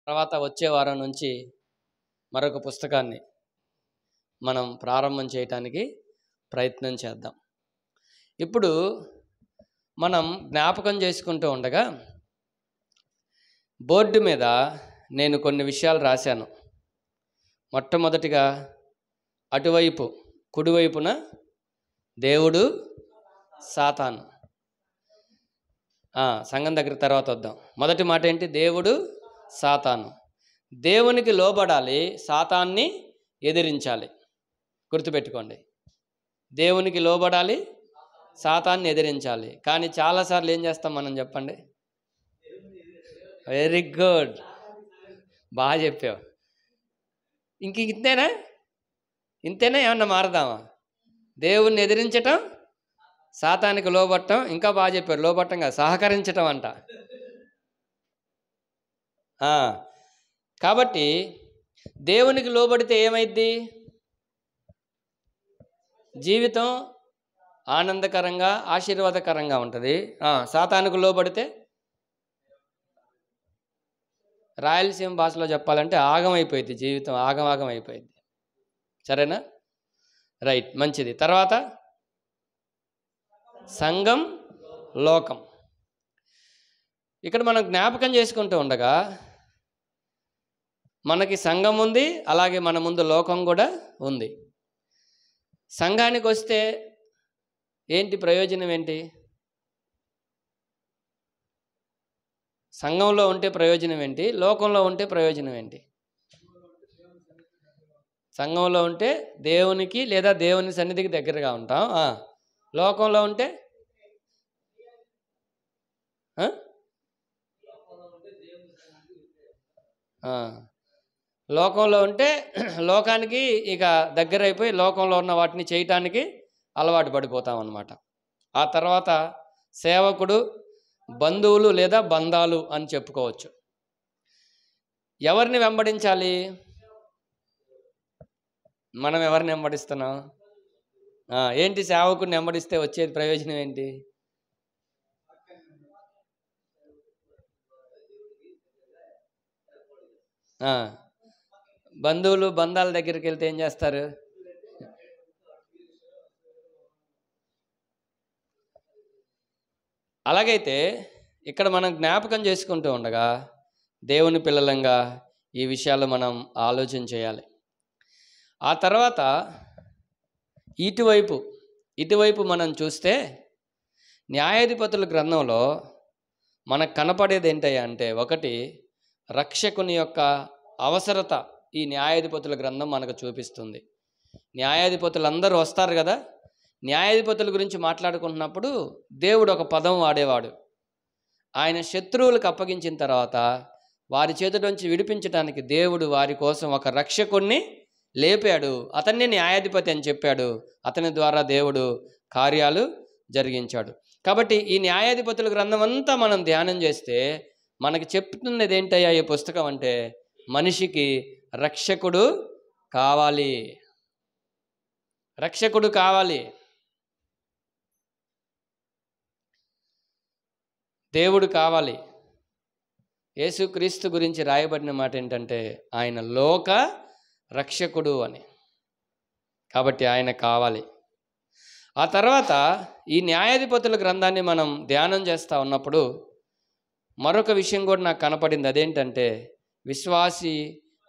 తర్వాత వచ్చే వారం నుంచి మరొక పుస్తకాన్ని మనం ప్రారంభం చేయటానికి ప్రయత్నం చేద్దాం. ఇప్పుడు మనం జ్ఞాపకం చేసుకుంటూ ఉండగా బోర్డు మీద నేను కొన్ని విషయాలు రాశాను. మొట్టమొదటిగా అటువైపు కుడివైపున దేవుడు సాతాను. సంఘం దగ్గర తర్వాత వద్దాం. మొదటి మాట ఏంటి? దేవుడు సాతాను. దేవునికి లోబడాలి, సాతాన్ని ఎదిరించాలి. గుర్తుపెట్టుకోండి, దేవునికి లోబడాలి, సాతాన్ని ఎదిరించాలి. కానీ చాలాసార్లు ఏం చేస్తాం మనం చెప్పండి? వెరీ గుడ్, బాగా చెప్పావు. ఇంతేనా? ఏమన్నా మారదామా? దేవుణ్ణి ఎదిరించటం, సాతానికి లోబట్టం. ఇంకా బాగా చెప్పారు, లోబట్టం కాదు, సహకరించటం అంట. కాబట్టి దేవునికి లోబడితే ఏమైద్ది? జీవితం ఆనందకరంగా ఆశీర్వాదకరంగా ఉంటుంది. సాతానికి లోబడితే రాయలసీమ భాషలో చెప్పాలంటే ఆగమైపోయింది, జీవితం ఆగమాగం అయిపోయింది. సరేనా? రైట్, మంచిది. తర్వాత సంఘం, లోకం. ఇక్కడ మనం జ్ఞాపకం చేసుకుంటూ ఉండగా మనకి సంఘం ఉంది, అలాగే మన ముందు లోకం కూడా ఉంది. సంఘానికి వస్తే ఏంటి ప్రయోజనం? ఏంటి సంఘంలో ఉంటే ప్రయోజనం ఏంటి? లోకంలో ఉంటే ప్రయోజనం ఏంటి? సంఘంలో ఉంటే దేవునికి లేదా దేవుని సన్నిధికి దగ్గరగా ఉంటాం. లోకంలో ఉంటే లోకంలో ఉంటే లోకానికి ఇక దగ్గర అయిపోయి లోకంలో ఉన్న వాటిని చేయటానికి అలవాటు పడిపోతాం అన్నమాట. ఆ తర్వాత సేవకుడు, బంధువులు లేదా బంధాలు అని చెప్పుకోవచ్చు. ఎవరిని వెంబడించాలి? మనం ఎవరిని వెంబడిస్తున్నాం? ఏంటి సేవకుడిని వెంబడిస్తే వచ్చేది ప్రయోజనం ఏంటి? బంధువులు బంధాల దగ్గరికి వెళ్తే ఏం చేస్తారు? అలాగైతే ఇక్కడ మనం జ్ఞాపకం చేసుకుంటూ ఉండగా దేవుని పిల్లలంగా ఈ విషయాలు మనం ఆలోచన చేయాలి. ఆ తర్వాత ఇటువైపు మనం చూస్తే న్యాయాధిపతుల గ్రంథంలో మనకు కనపడేది ఏంటయ్యా అంటే, ఒకటి రక్షకుని యొక్క అవసరత ఈ న్యాయాధిపతుల గ్రంథం మనకు చూపిస్తుంది. న్యాయాధిపతులందరూ వస్తారు కదా, న్యాయాధిపతుల గురించి మాట్లాడుకుంటున్నప్పుడు దేవుడు ఒక పదం వాడేవాడు. ఆయన శత్రువులకు అప్పగించిన తర్వాత వారి చేతి నుంచి విడిపించడానికి దేవుడు వారి కోసం ఒక రక్షకుణ్ణి లేపాడు. అతన్ని న్యాయాధిపతి అని చెప్పాడు. అతని ద్వారా దేవుడు కార్యాలు జరిగించాడు. కాబట్టి ఈ న్యాయాధిపతుల గ్రంథం అంతా మనం ధ్యానం చేస్తే మనకి చెప్తున్నది ఏంటయ్యా ఈ పుస్తకం అంటే, మనిషికి రక్షకుడు కావాలి, రక్షకుడు కావాలి. దేవుడు కావాలి. యేసుక్రీస్తు గురించి రాయబడిన మాట ఏంటంటే ఆయన లోక రక్షకుడు అని. కాబట్టి ఆయన కావాలి. ఆ తర్వాత ఈ న్యాయాధిపతుల గ్రంథాన్ని మనం ధ్యానం చేస్తూ ఉన్నప్పుడు మరొక విషయం కూడా నాకు కనపడింది. అదేంటంటే విశ్వాసి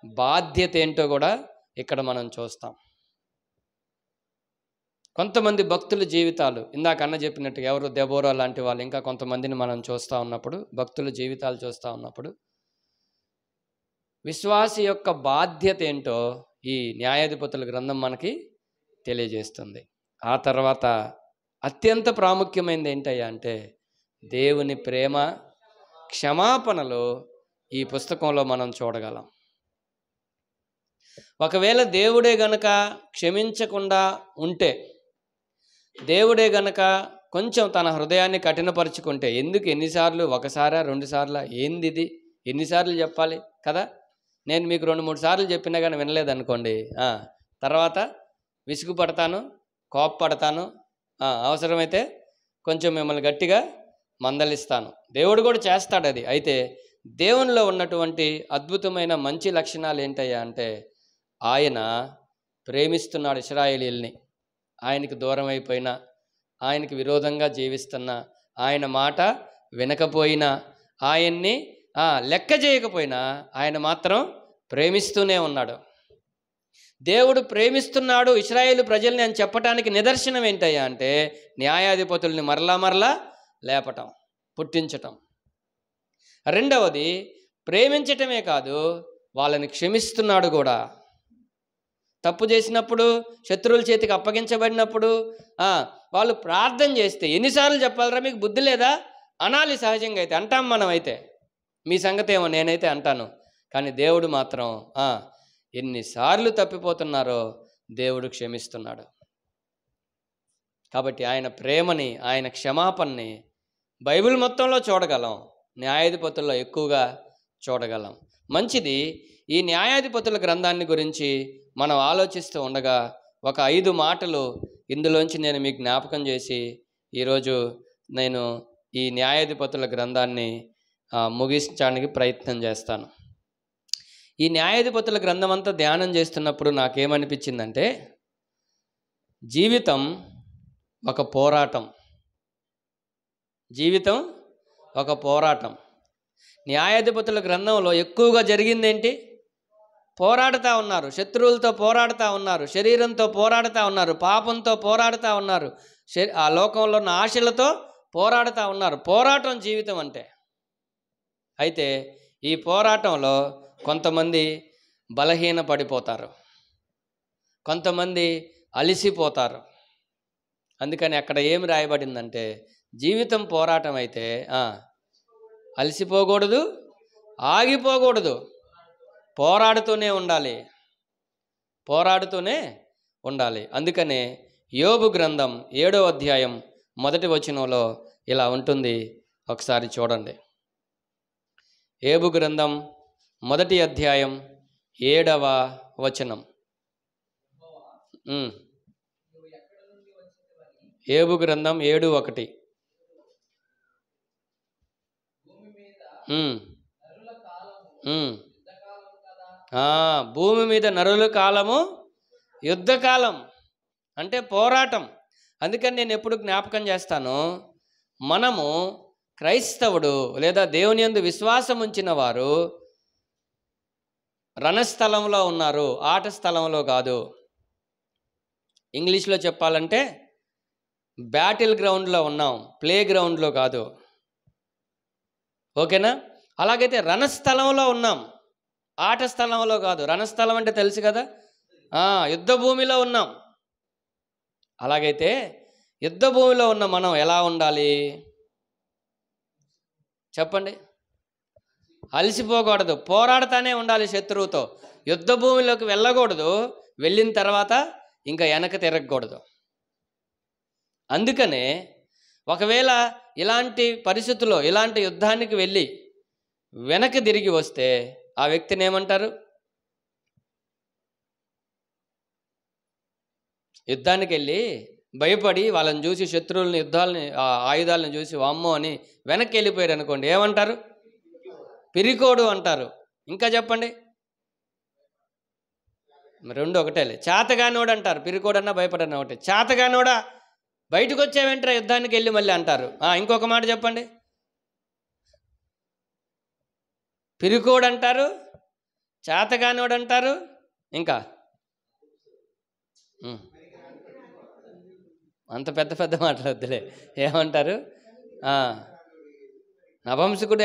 బాధ్యత ఏంటో కూడా ఇక్కడ మనం చూస్తాం. కొంతమంది భక్తుల జీవితాలు, ఇందాక అన్న చెప్పినట్టు ఎవరు దెబోరా లాంటి వాళ్ళు, ఇంకా కొంతమందిని మనం చూస్తూ ఉన్నప్పుడు, భక్తుల జీవితాలు చూస్తూ ఉన్నప్పుడు విశ్వాసి యొక్క బాధ్యత ఏంటో ఈ న్యాయాధిపతుల గ్రంథం మనకి తెలియజేస్తుంది. ఆ తర్వాత అత్యంత ప్రాముఖ్యమైనది ఏంటయ్యా అంటే దేవుని ప్రేమ, క్షమాపణలు ఈ పుస్తకంలో మనం చూడగలం. ఒకవేళ దేవుడే గనక క్షమించకుండా ఉంటే, దేవుడే గనక కొంచెం తన హృదయాన్ని కఠినపరుచుకుంటే, ఎందుకు ఎన్నిసార్లు, ఒకసారా రెండుసార్లా, ఏంది ఇది, ఎన్నిసార్లు చెప్పాలి కదా? నేను మీకు 2-3 సార్లు చెప్పినా కానీ వినలేదనుకోండి, తర్వాత విసుగు పడతాను, కోపపడతాను, అవసరమైతే కొంచెం మిమ్మల్ని గట్టిగా మందలిస్తాను. దేవుడు కూడా చేస్తాడు అది. అయితే దేవునిలో ఉన్నటువంటి అద్భుతమైన మంచి లక్షణాలు ఏంటయ్యా అంటే ఆయన ప్రేమిస్తున్నాడు ఇశ్రాయేలీయుల్ని. ఆయనకి దూరం అయిపోయినా, ఆయనకి విరోధంగా జీవిస్తున్నా, ఆయన మాట వినకపోయినా, ఆయన్ని లెక్క చేయకపోయినా ఆయన మాత్రం ప్రేమిస్తూనే ఉన్నాడు. దేవుడు ప్రేమిస్తున్నాడు ఇశ్రాయేలు ప్రజల్ని అని చెప్పడానికి నిదర్శనం ఏంటయ్యా అంటే న్యాయాధిపతుల్ని మరలా లేపటం, పుట్టించటం. రెండవది, ప్రేమించటమే కాదు, వాళ్ళని క్షమిస్తున్నాడు కూడా. తప్పు చేసినప్పుడు, శత్రువుల చేతికి అప్పగించబడినప్పుడు వాళ్ళు ప్రార్థన చేస్తే ఎన్నిసార్లు చెప్పాలరా, మీకు బుద్ధి లేదా అనాలి. సహజంగా అయితే అంటాం మనం. అయితే మీ సంగతి ఏమో, నేనైతే అంటాను. కానీ దేవుడు మాత్రం ఎన్నిసార్లు తప్పిపోతున్నారో దేవుడు క్షమిస్తున్నాడు. కాబట్టి ఆయన ప్రేమని, ఆయన క్షమాపణని బైబిల్ మొత్తంలో చూడగలం, న్యాయాధిపతుల్లో ఎక్కువగా చూడగలం. మంచిది. ఈ న్యాయాధిపతుల గ్రంథాన్ని గురించి మనం ఆలోచిస్తూ ఉండగా ఒక 5 మాటలు ఇందులోంచి నేను మీకు జ్ఞాపకం చేసి ఈరోజు నేను ఈ న్యాయాధిపతుల గ్రంథాన్ని ముగించడానికి ప్రయత్నం చేస్తాను. ఈ న్యాయాధిపతుల గ్రంథం అంతా ధ్యానం చేస్తున్నప్పుడు నాకేమనిపించిందంటే, జీవితం ఒక పోరాటం. జీవితం ఒక పోరాటం. న్యాయాధిపతుల గ్రంథంలో ఎక్కువగా జరిగిందేంటి? పోరాడుతూ ఉన్నారు, శత్రువులతో పోరాడుతూ ఉన్నారు, శరీరంతో పోరాడుతూ ఉన్నారు, పాపంతో పోరాడుతూ ఉన్నారు, ఆ లోకంలో ఉన్న ఆశలతో పోరాడుతూ ఉన్నారు. పోరాటం జీవితం అంటే. అయితే ఈ పోరాటంలో కొంతమంది బలహీన పడిపోతారు, కొంతమంది అలిసిపోతారు. అందుకని అక్కడ ఏమి రాయబడిందంటే, జీవితం పోరాటం అయితే అలసిపోకూడదు, ఆగిపోకూడదు, పోరాడుతూనే ఉండాలి, పోరాడుతూనే ఉండాలి. అందుకనే యోబు గ్రంథం 7వ అధ్యాయం 1వ వచనంలో ఇలా ఉంటుంది. ఒకసారి చూడండి. యోబు గ్రంథం 1వ అధ్యాయం 7వ వచనం. యోబు గ్రంథం 7:1. భూమి మీద నరుల కాలము యుద్ధకాలం, అంటే పోరాటం. అందుకని నేను ఎప్పుడు జ్ఞాపకం చేస్తాను, మనము క్రైస్తవుడు లేదా దేవుని యందు విశ్వాసం ఉంచిన వారు రణస్థలంలో ఉన్నారు, ఆట స్థలంలో కాదు. ఇంగ్లీష్లో చెప్పాలంటే బ్యాటిల్ గ్రౌండ్లో ఉన్నాం, ప్లే గ్రౌండ్లో కాదు. ఓకేనా? అలాగైతే రణస్థలంలో ఉన్నాం, ఆట స్థలంలో కాదు. రణస్థలం అంటే తెలుసు కదా, యుద్ధ భూమిలో ఉన్నాం. అలాగైతే యుద్ధ భూమిలో ఉన్న మనం ఎలా ఉండాలి చెప్పండి? అలసిపోకూడదు, పోరాడుతూనే ఉండాలి శత్రువుతో. యుద్ధ భూమిలోకి వెళ్ళకూడదు, వెళ్ళిన తర్వాత ఇంకా వెనక తిరగకూడదు. అందుకనే ఒకవేళ ఇలాంటి పరిస్థితుల్లో, ఇలాంటి యుద్ధానికి వెళ్ళి వెనక్కి తిరిగి వస్తే ఆ వ్యక్తిని ఏమంటారు? యుద్ధానికి వెళ్ళి భయపడి వాళ్ళని చూసి, శత్రువులని, ఆయుధాలను చూసి వామ్మో అని వెనక్కి వెళ్ళిపోయారు అనుకోండి, ఏమంటారు? పిరికోడు అంటారు. ఇంకా చెప్పండి. రెండు ఒకటేలే. చేతగానోడు అంటారు. పిరికోడన్నా భయపడన్నా ఒకటే. చేతగానోడా, బయటకు వచ్చావేంట్రా యుద్ధానికి వెళ్ళి మళ్ళీ అంటారు. ఇంకొక మాట చెప్పండి. పిరికోడు అంటారు, చేతగానోడు అంటారు, ఇంకా అంత పెద్ద పెద్ద మాట్లాడద్దులే. ఏమంటారు? నపుంసకుడు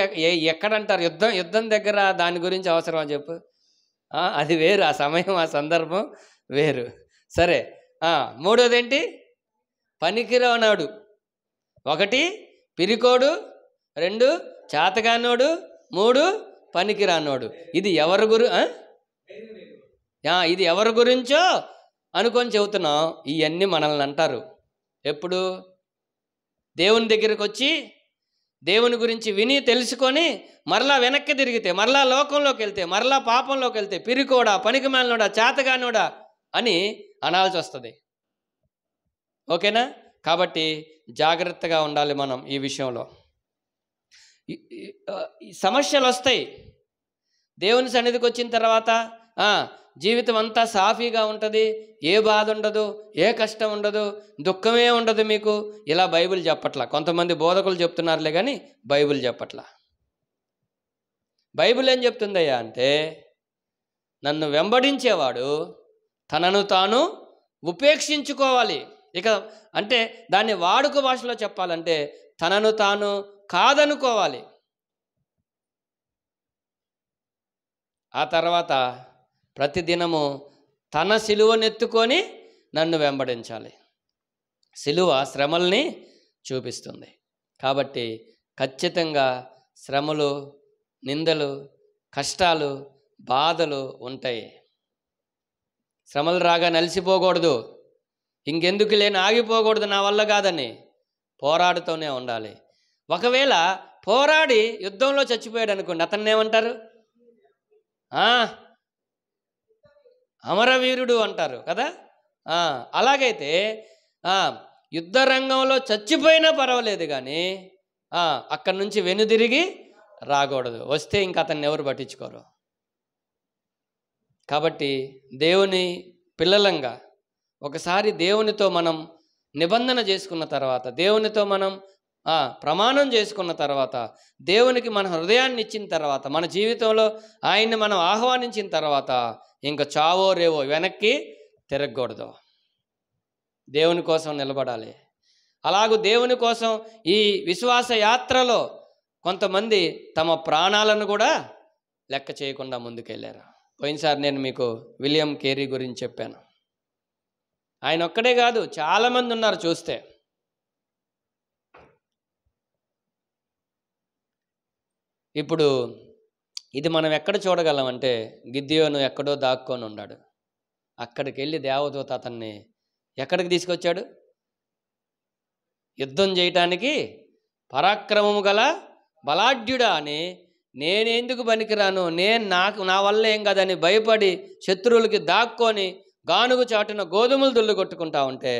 ఎక్కడంటారు? యుద్ధం దగ్గర. దాని గురించి అవసరమా చెప్పు? అది వేరు, ఆ సమయం, ఆ సందర్భం వేరు. సరే, మూడోదేంటి? పనికిరానాడు. 1 పిరికోడు, 2 చేతగానోడు, 3 పనికిరానోడు. ఇది ఎవరి ఇది ఎవరి గురించో అనుకొని చెబుతున్నాం. ఇవన్నీ మనల్ని అంటారు. ఎప్పుడు? దేవుని దగ్గరికి వచ్చి దేవుని గురించి విని తెలుసుకొని మరలా వెనక్కి తిరిగితే, మరలా లోకంలోకి వెళ్తే, మరలా పాపంలోకి వెళ్తే పిరికోడా, పనికిమాలినోడా, చేతగానోడా అని అనాల్సి వస్తుంది. ఓకేనా? కాబట్టి జాగ్రత్తగా ఉండాలి మనం ఈ విషయంలో. సమస్యలు వస్తాయి. దేవుని సన్నిధికి వచ్చిన తర్వాత జీవితం అంతా సాఫీగా ఉంటుంది, ఏ బాధ ఉండదు, ఏ కష్టం ఉండదు, దుఃఖమే ఉండదు మీకు. ఇలా బైబిల్ చెప్పట్లా. కొంతమంది బోధకులు చెప్తున్నారులే కానీ బైబిల్ చెప్పట్లా. బైబిల్ ఏం చెప్తుందయ్యా అంటే, నన్ను వెంబడించేవాడు తనను తాను ఉపేక్షించుకోవాలి. ఇక అంటే దాన్ని వాడుక భాషలో చెప్పాలంటే తనను తాను కాదనుకోవాలి. ఆ తర్వాత ప్రతిదినము తన సిలువనెత్తుకొని నన్ను వెంబడించాలి. సిలువ శ్రమల్ని చూపిస్తుంది. కాబట్టి ఖచ్చితంగా శ్రమలు, నిందలు, కష్టాలు, బాధలు ఉంటాయి. శ్రమలు రాగా నలిసిపోకూడదు, ఇంకెందుకు లేని ఆగిపోకూడదు, నా వల్ల కాదని పోరాడుతూనే ఉండాలి. ఒకవేళ పోరాడి యుద్ధంలో చచ్చిపోయాడు అనుకోండి, అతన్ని ఏమంటారు? అమరవీరుడు అంటారు కదా. అలాగైతే యుద్ధ రంగంలో చచ్చిపోయినా పర్వాలేదు కానీ అక్కడి నుంచి వెనుదిరిగి రాకూడదు. వస్తే ఇంక అతన్ని ఎవరు పట్టించుకోరు. కాబట్టి దేవుని పిల్లలంగా ఒకసారి దేవునితో మనం నిబంధన చేసుకున్న తర్వాత, దేవునితో మనం ప్రమాణం చేసుకున్న తర్వాత, దేవునికి మన హృదయాన్ని ఇచ్చిన తర్వాత, మన జీవితంలో ఆయన్ని మనం ఆహ్వానించిన తర్వాత ఇంకా చావో రేవో వెనక్కి తిరగకూడదు. దేవుని కోసం నిలబడాలి. అలాగూ దేవుని కోసం ఈ విశ్వాస యాత్రలో కొంతమంది తమ ప్రాణాలను కూడా లెక్క చేయకుండా ముందుకెళ్ళారు. పోయినసారి నేను మీకు విలియం కేరీ గురించి చెప్పాను. ఆయన ఒక్కడే కాదు, చాలామంది ఉన్నారు చూస్తే. ఇప్పుడు ఇది మనం ఎక్కడ చూడగలమంటే, గిద్యోను ఎక్కడో దాక్కొని ఉన్నాడు. అక్కడికి వెళ్ళి దేవదూత అతన్ని ఎక్కడికి తీసుకొచ్చాడు? యుద్ధం చేయటానికి పరాక్రమము గల బలాఢ్యుడా అని. నేనెందుకు పనికిరాను, నా వల్ల ఏం కాదని భయపడి శత్రువులకి దాక్కొని గానుగు చాటున గోధుమలు దుల్లు కొట్టుకుంటా ఉంటే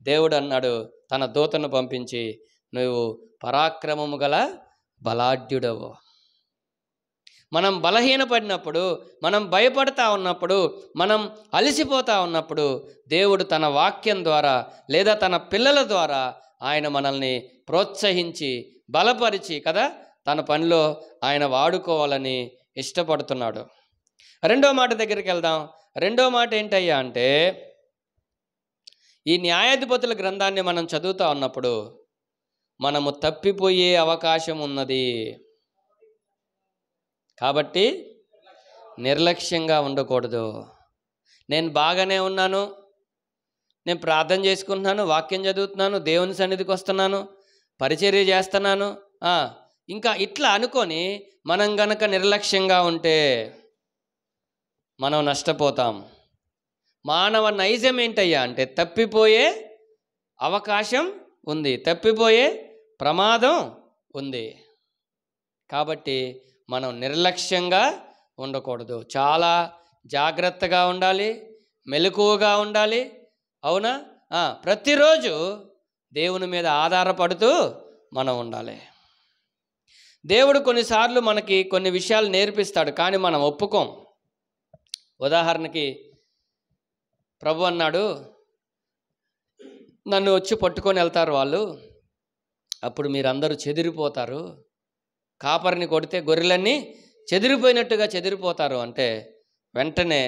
దేవుడు అన్నాడు తన దూతను పంపించి, నువ్వు పరాక్రమము గల బలాఢ్యుడవు. మనం బలహీనపడినప్పుడు, మనం భయపడతా ఉన్నప్పుడు, మనం అలసిపోతూ ఉన్నప్పుడు దేవుడు తన వాక్యం ద్వారా లేదా తన పిల్లల ద్వారా ఆయన మనల్ని ప్రోత్సహించి బలపరిచి కదా తన పనిలో ఆయన వాడుకోవాలని ఇష్టపడుతున్నాడు. రెండో మాట దగ్గరికి వెళ్దాం. రెండో మాట ఏంటయ్యా అంటే, ఈ న్యాయాధిపతుల గ్రంథాన్ని మనం చదువుతూ ఉన్నప్పుడు మనము తప్పిపోయే అవకాశం ఉన్నది. కాబట్టి నిర్లక్ష్యంగా ఉండకూడదు. నేను బాగానే ఉన్నాను, నేను ప్రార్థన చేసుకుంటున్నాను, వాక్యం చదువుతున్నాను, దేవుని సన్నిధికి వస్తున్నాను, పరిచర్య చేస్తున్నాను, ఇంకా ఇట్లా అనుకొని మనం గనక నిర్లక్ష్యంగా ఉంటే మనం నష్టపోతాం. మానవ నైజం ఏంటయ్యా అంటే తప్పిపోయే అవకాశం ఉంది, తప్పిపోయే ప్రమాదం ఉంది. కాబట్టి మనం నిర్లక్ష్యంగా ఉండకూడదు, చాలా జాగ్రత్తగా ఉండాలి, మెలకువగా ఉండాలి. అవునా? ప్రతిరోజు దేవుని మీద ఆధారపడుతూ మనం ఉండాలి. దేవుడు కొన్నిసార్లు మనకి కొన్ని విషయాలు నేర్పిస్తాడు, కానీ మనం ఒప్పుకోం. ఉదాహరణకి ప్రభు అన్నాడు, నన్ను వచ్చి పట్టుకొని వెళ్తారు వాళ్ళు, అప్పుడు మీరందరూ చెదిరిపోతారు, కాపరిని కొడితే గొర్రెలన్నీ చెదిరిపోయినట్టుగా చెదిరిపోతారు అంటే వెంటనే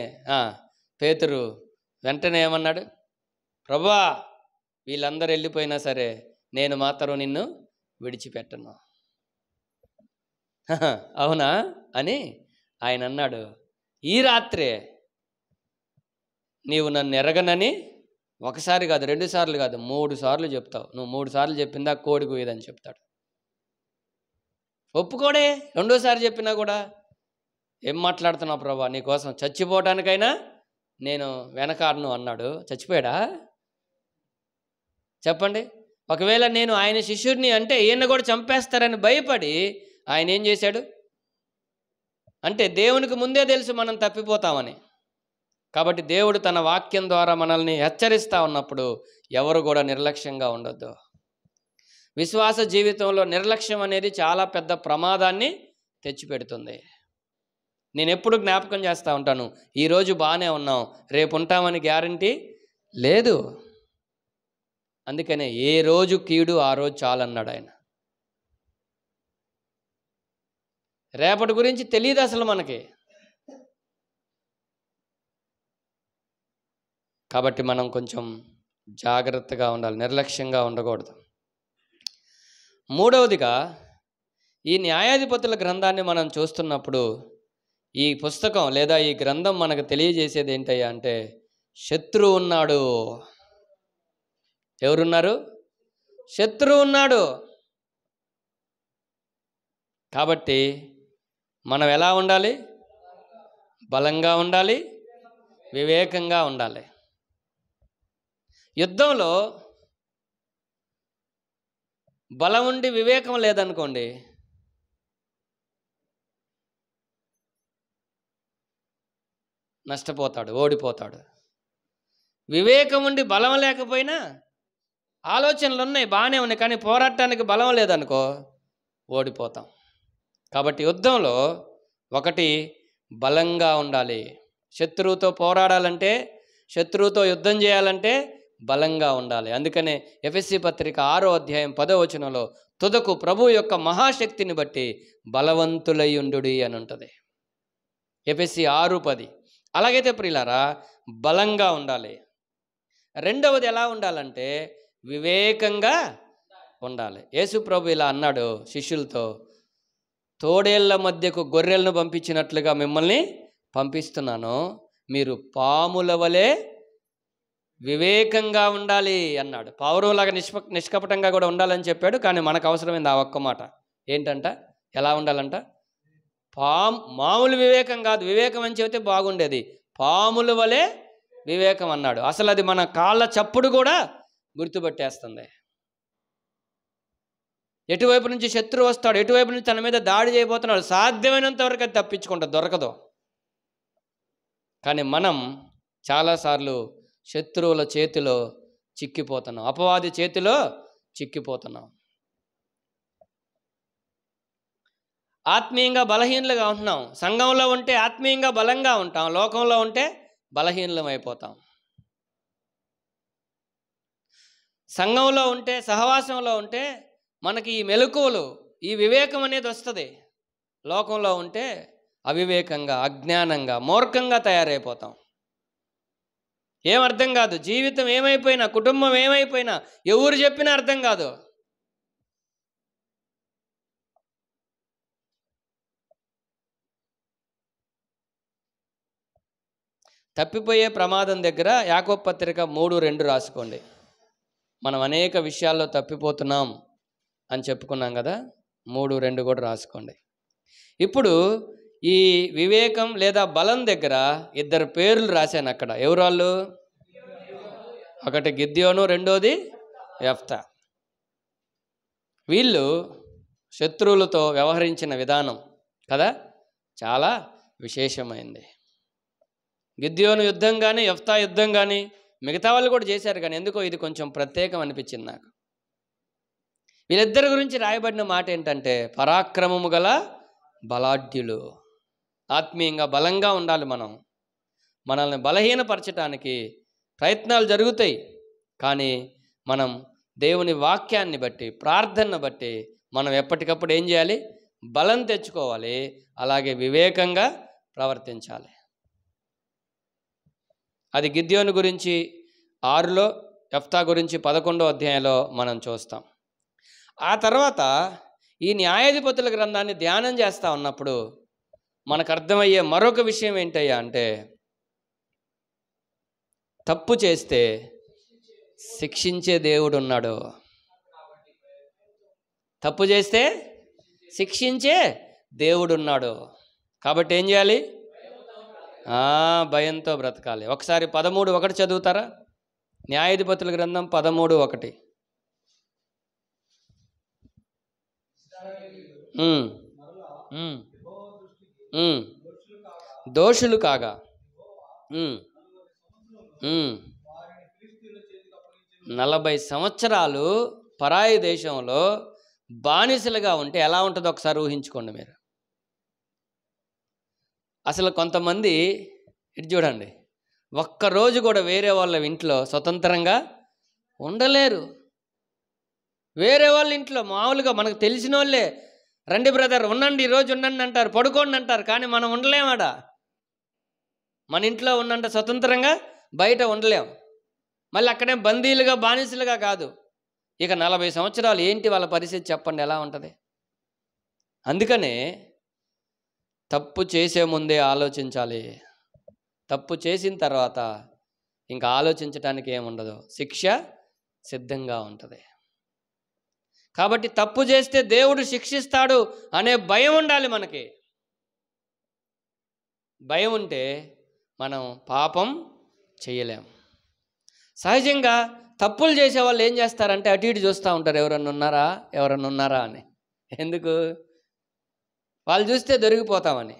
పేతురు వెంటనే ఏమన్నాడు? ప్రభువా, వీళ్ళందరూ వెళ్ళిపోయినా సరే నేను మాత్రం నిన్ను విడిచిపెట్టను. అవునా అని ఆయన అన్నాడు. ఈ రాత్రే నీవు నన్ను ఎరగనని ఒకసారి కాదు, 2 సార్లు కాదు, 3 సార్లు చెప్తావు. నువ్వు 3 సార్లు చెప్పిందా కోడి కూయదని చెప్తాడు. ఒప్పుకోడే. 2వ సారి చెప్పినా కూడా ఏం మాట్లాడుతున్నావు ప్రభా, నీకోసం చచ్చిపోవటానికైనా నేను వెనకాడను అన్నాడు. చచ్చిపోయాడా? చెప్పండి. ఒకవేళ నేను ఆయన శిష్యుడిని అంటే ఈయన కూడా చంపేస్తారని భయపడి ఆయన ఏం చేశాడు అంటే, దేవునికి ముందే తెలుసు మనం తప్పిపోతామని. కాబట్టి దేవుడు తన వాక్యం ద్వారా మనల్ని హెచ్చరిస్తూ ఉన్నప్పుడు ఎవరు కూడా నిర్లక్ష్యంగా ఉండొద్దు. విశ్వాస జీవితంలో నిర్లక్ష్యం అనేది చాలా పెద్ద ప్రమాదాన్ని తెచ్చిపెడుతుంది. నేను ఎప్పుడు జ్ఞాపకం చేస్తూ ఉంటాను, ఈరోజు బాగానే ఉన్నాం, రేపు ఉంటామని గ్యారంటీ లేదు. అందుకనే ఏ రోజు కీడు ఆ రోజు చాలన్నాడు ఆయన. రేపటి గురించి తెలియదు అసలు మనకి. కాబట్టి మనం కొంచెం జాగ్రత్తగా ఉండాలి, నిర్లక్ష్యంగా ఉండకూడదు. మూడవదిగా, ఈ న్యాయాధిపతుల గ్రంథాన్ని మనం చూస్తున్నప్పుడు ఈ పుస్తకం లేదా ఈ గ్రంథం మనకు తెలియజేసేది ఏంటయ్యా అంటే, శత్రువు ఉన్నాడు. ఎవరున్నారు? శత్రువు ఉన్నాడు. కాబట్టి మనం ఎలా ఉండాలి? బలంగా ఉండాలి, వివేకంగా ఉండాలి. యుద్ధంలో బలం ఉండి వివేకం లేదనుకోండి, నష్టపోతాడు, ఓడిపోతాడు. వివేకం ఉండి బలం లేకపోయినా ఆలోచనలు ఉన్నాయి, బాగానే ఉన్నాయి, కానీ పోరాటానికి బలం లేదనుకో ఓడిపోతాం. కాబట్టి యుద్ధంలో ఒకటి బలంగా ఉండాలి. శత్రువుతో పోరాడాలంటే, శత్రువుతో యుద్ధం చేయాలంటే బలంగా ఉండాలి. అందుకనే ఎఫెసీ పత్రిక 6వ అధ్యాయం 10వ వచనంలో తుదకు ప్రభు యొక్క మహాశక్తిని బట్టి బలవంతులై ఉండుడి అని ఉంటుంది. ఎఫెసీ 6:10. అలాగైతే ప్రియులారా, బలంగా ఉండాలి. రెండవది ఎలా ఉండాలంటే వివేకంగా ఉండాలి. యేసు ప్రభు ఇలా అన్నాడు శిష్యులతో, తోడేళ్ల మధ్యకు గొర్రెలను పంపించినట్లుగా మిమ్మల్ని పంపిస్తున్నాను, మీరు పాముల వలె వివేకంగా ఉండాలి అన్నాడు. పావురంలాగా నిష్కపటంగా కూడా ఉండాలని చెప్పాడు. కానీ మనకు అవసరమైంది ఆ ఒక్క మాట ఏంటంట? ఎలా ఉండాలంట? మామూలు వివేకం కాదు, వివేకం అని చెబితే బాగుండేది, పాముల వలె వివేకం అన్నాడు. అసలు అది మన కాళ్ళ చప్పుడు కూడా గుర్తుపట్టేస్తుంది. ఎటువైపు నుంచి శత్రువు వస్తాడు, ఎటువైపు నుంచి తన మీద దాడి చేయబోతున్నాడు, సాధ్యమైనంత వరకు అది తప్పించుకుంటా, దొరకదు. కానీ మనం చాలాసార్లు శత్రువుల చేతిలో చిక్కిపోతున్నాం, అపవాది చేతిలో చిక్కిపోతున్నాం. ఆత్మీయంగా బలహీనులుగా ఉంటున్నాం. సంఘంలో ఉంటే ఆత్మీయంగా బలంగా ఉంటాం, లోకంలో ఉంటే బలహీనులం అయిపోతాం. సంఘంలో ఉంటే, సహవాసంలో ఉంటే మనకి ఈ మెలకువలు, ఈ వివేకం అనేది వస్తుంది. లోకంలో ఉంటే అవివేకంగా, అజ్ఞానంగా, మూర్ఖంగా తయారైపోతాం. ఏం అర్థం కాదు, జీవితం ఏమైపోయినా, కుటుంబం ఏమైపోయినా, ఎవరు చెప్పినా అర్థం కాదు. తప్పిపోయే ప్రమాదం దగ్గర యాకోబు పత్రిక 3:2 రాసుకోండి. మనం అనేక విషయాల్లో తప్పిపోతున్నాం అని చెప్పుకున్నాం కదా, 3:2 కూడా రాసుకోండి. ఇప్పుడు ఈ వివేకం లేదా బలం దగ్గర ఇద్దరు పేర్లు రాశాను అక్కడ. ఎవరు వాళ్ళు? ఒకటి గిద్యోను, రెండోది యెఫ్తా. వీళ్ళు శత్రువులతో వ్యవహరించిన విధానం కదా చాలా విశేషమైంది. గిద్యోను యుద్ధం కానీ, యెఫ్తా యుద్ధం కానీ మిగతా వాళ్ళు కూడా చేశారు, కానీ ఎందుకో ఇది కొంచెం ప్రత్యేకం అనిపించింది నాకు. వీళ్ళిద్దరి గురించి రాయబడిన మాట ఏంటంటే, పరాక్రమము గల బలాఢ్యులు. ఆత్మీయంగా బలంగా ఉండాలి. మనల్ని బలహీనపరచడానికి ప్రయత్నాలు జరుగుతాయి, కానీ మనం దేవుని వాక్యాన్ని బట్టి, ప్రార్థనను బట్టి మనం ఎప్పటికప్పుడు ఏం చేయాలి? బలం తెచ్చుకోవాలి. అలాగే వివేకంగా ప్రవర్తించాలి. అది గిద్యోను గురించి 6లో, యెఫ్తా గురించి 11వ అధ్యాయంలో మనం చూస్తాం. ఆ తర్వాత ఈ న్యాయాధిపతుల గ్రంథాన్ని ధ్యానం చేస్తూ ఉన్నప్పుడు మనకు అర్థమయ్యే మరొక విషయం ఏంటయ్యా అంటే, తప్పు చేస్తే శిక్షించే దేవుడు ఉన్నాడు. తప్పు చేస్తే శిక్షించే దేవుడు ఉన్నాడు. కాబట్టి ఏం చేయాలి? భయంతో బ్రతకాలి. ఒకసారి 13:1 చదువుతారా? న్యాయాధిపతుల గ్రంథం 13:1. దోషులు కాగా 40 సంవత్సరాలు పరాయి దేశంలో బానిసలుగా ఉంటే ఎలా ఉంటుందో ఒకసారి ఊహించుకోండి మీరు. అసలు కొంతమంది ఇటు చూడండి, ఒక్కరోజు కూడా వేరే వాళ్ళ ఇంట్లో స్వతంత్రంగా ఉండలేరు. వేరే వాళ్ళ ఇంట్లో మామూలుగా మనకు తెలిసిన వాళ్ళే, రండి బ్రదర్ ఉండండి, ఈరోజు ఉండండి అంటారు, పడుకోండి అంటారు, కానీ మనం ఉండలేమట. మన ఇంట్లో ఉన్నంత స్వతంత్రంగా బయట ఉండలేం. మళ్ళీ అక్కడే బందీలుగా బానిసలుగా కాదు. ఇక 40 సంవత్సరాలు ఏంటి వాళ్ళ పరిస్థితి చెప్పండి, ఎలా ఉంటుంది? అందుకనే తప్పు చేసే ముందే ఆలోచించాలి. తప్పు చేసిన తర్వాత ఇంకా ఆలోచించడానికి ఏముండదు, శిక్ష సిద్ధంగా ఉంటుంది. కాబట్టి తప్పు చేస్తే దేవుడు శిక్షిస్తాడు అనే భయం ఉండాలి మనకి. భయం ఉంటే మనం పాపం చేయలేం. సహజంగా తప్పులు చేసే వాళ్ళు ఏం చేస్తారంటే అటు ఇటు చూస్తూ ఉంటారు, ఎవరన్నా ఉన్నారా అని. ఎందుకు? వాళ్ళు చూస్తే దొరికిపోతామని.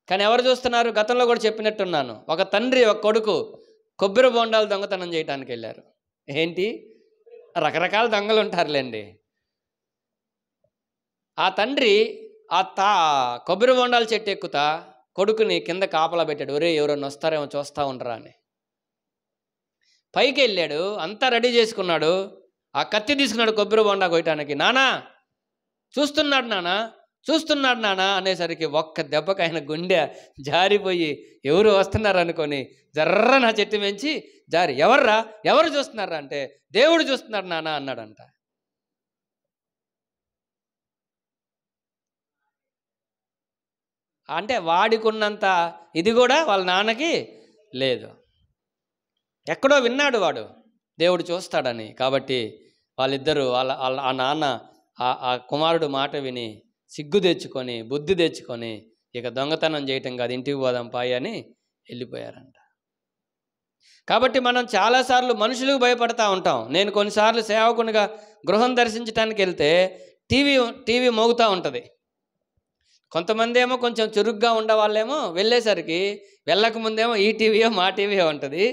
కానీ ఎవరు చూస్తున్నారు? గతంలో కూడా చెప్పినట్టున్నాను, ఒక తండ్రి ఒక కొడుకు కొబ్బరి బొండాలు దొంగతనం చేయడానికి వెళ్ళారు. ఏంటి, రకరకాల దొంగలు ఉంటారులేండి. ఆ తండ్రి కొబ్బరి బొండాల చెట్టు ఎక్కుతా కొడుకుని కింద కాపలా పెట్టాడు, ఒరే ఎవరన్నా వస్తారేమో చూస్తూ ఉండరా అని. పైకి వెళ్ళాడు, అంతా రెడీ చేసుకున్నాడు, ఆ కత్తి తీసుకున్నాడు కొబ్బరి బొండా కొయ్యటానికి. నానా చూస్తున్నాడు నానా అనేసరికి ఒక్క దెబ్బకి ఆయన గుండె జారిపోయి ఎవరు వస్తున్నారు అనుకొని జర్ర నా చెట్టు మించి జారి, ఎవరు చూస్తున్నారా అంటే దేవుడు చూస్తున్నాడు నానా అన్నాడంట. అంటే వాడికున్నంత ఇది కూడా వాళ్ళ నాన్నకి లేదు. ఎక్కడో విన్నాడు వాడు దేవుడు చూస్తాడని. కాబట్టి వాళ్ళిద్దరూ ఆ నాన్న ఆ కుమారుడు మాట విని సిగ్గు తెచ్చుకొని బుద్ధి తెచ్చుకొని ఇక దొంగతనం చేయటం కాదు, ఇంటికి పోదాం పాయి అని వెళ్ళిపోయారంట. కాబట్టి మనం చాలాసార్లు మనుషులకు భయపడతా ఉంటాం. నేను కొన్నిసార్లు సేవకునిగా గృహం దర్శించడానికి వెళ్తే టీవీ మోగుతూ ఉంటుంది. కొంతమంది ఏమో కొంచెం చురుగ్గా ఉండేవాళ్ళేమో వెళ్ళేసరికి వెళ్ళకముందేమో ఈ టీవీయో మా టీవీయో ఉంటుంది.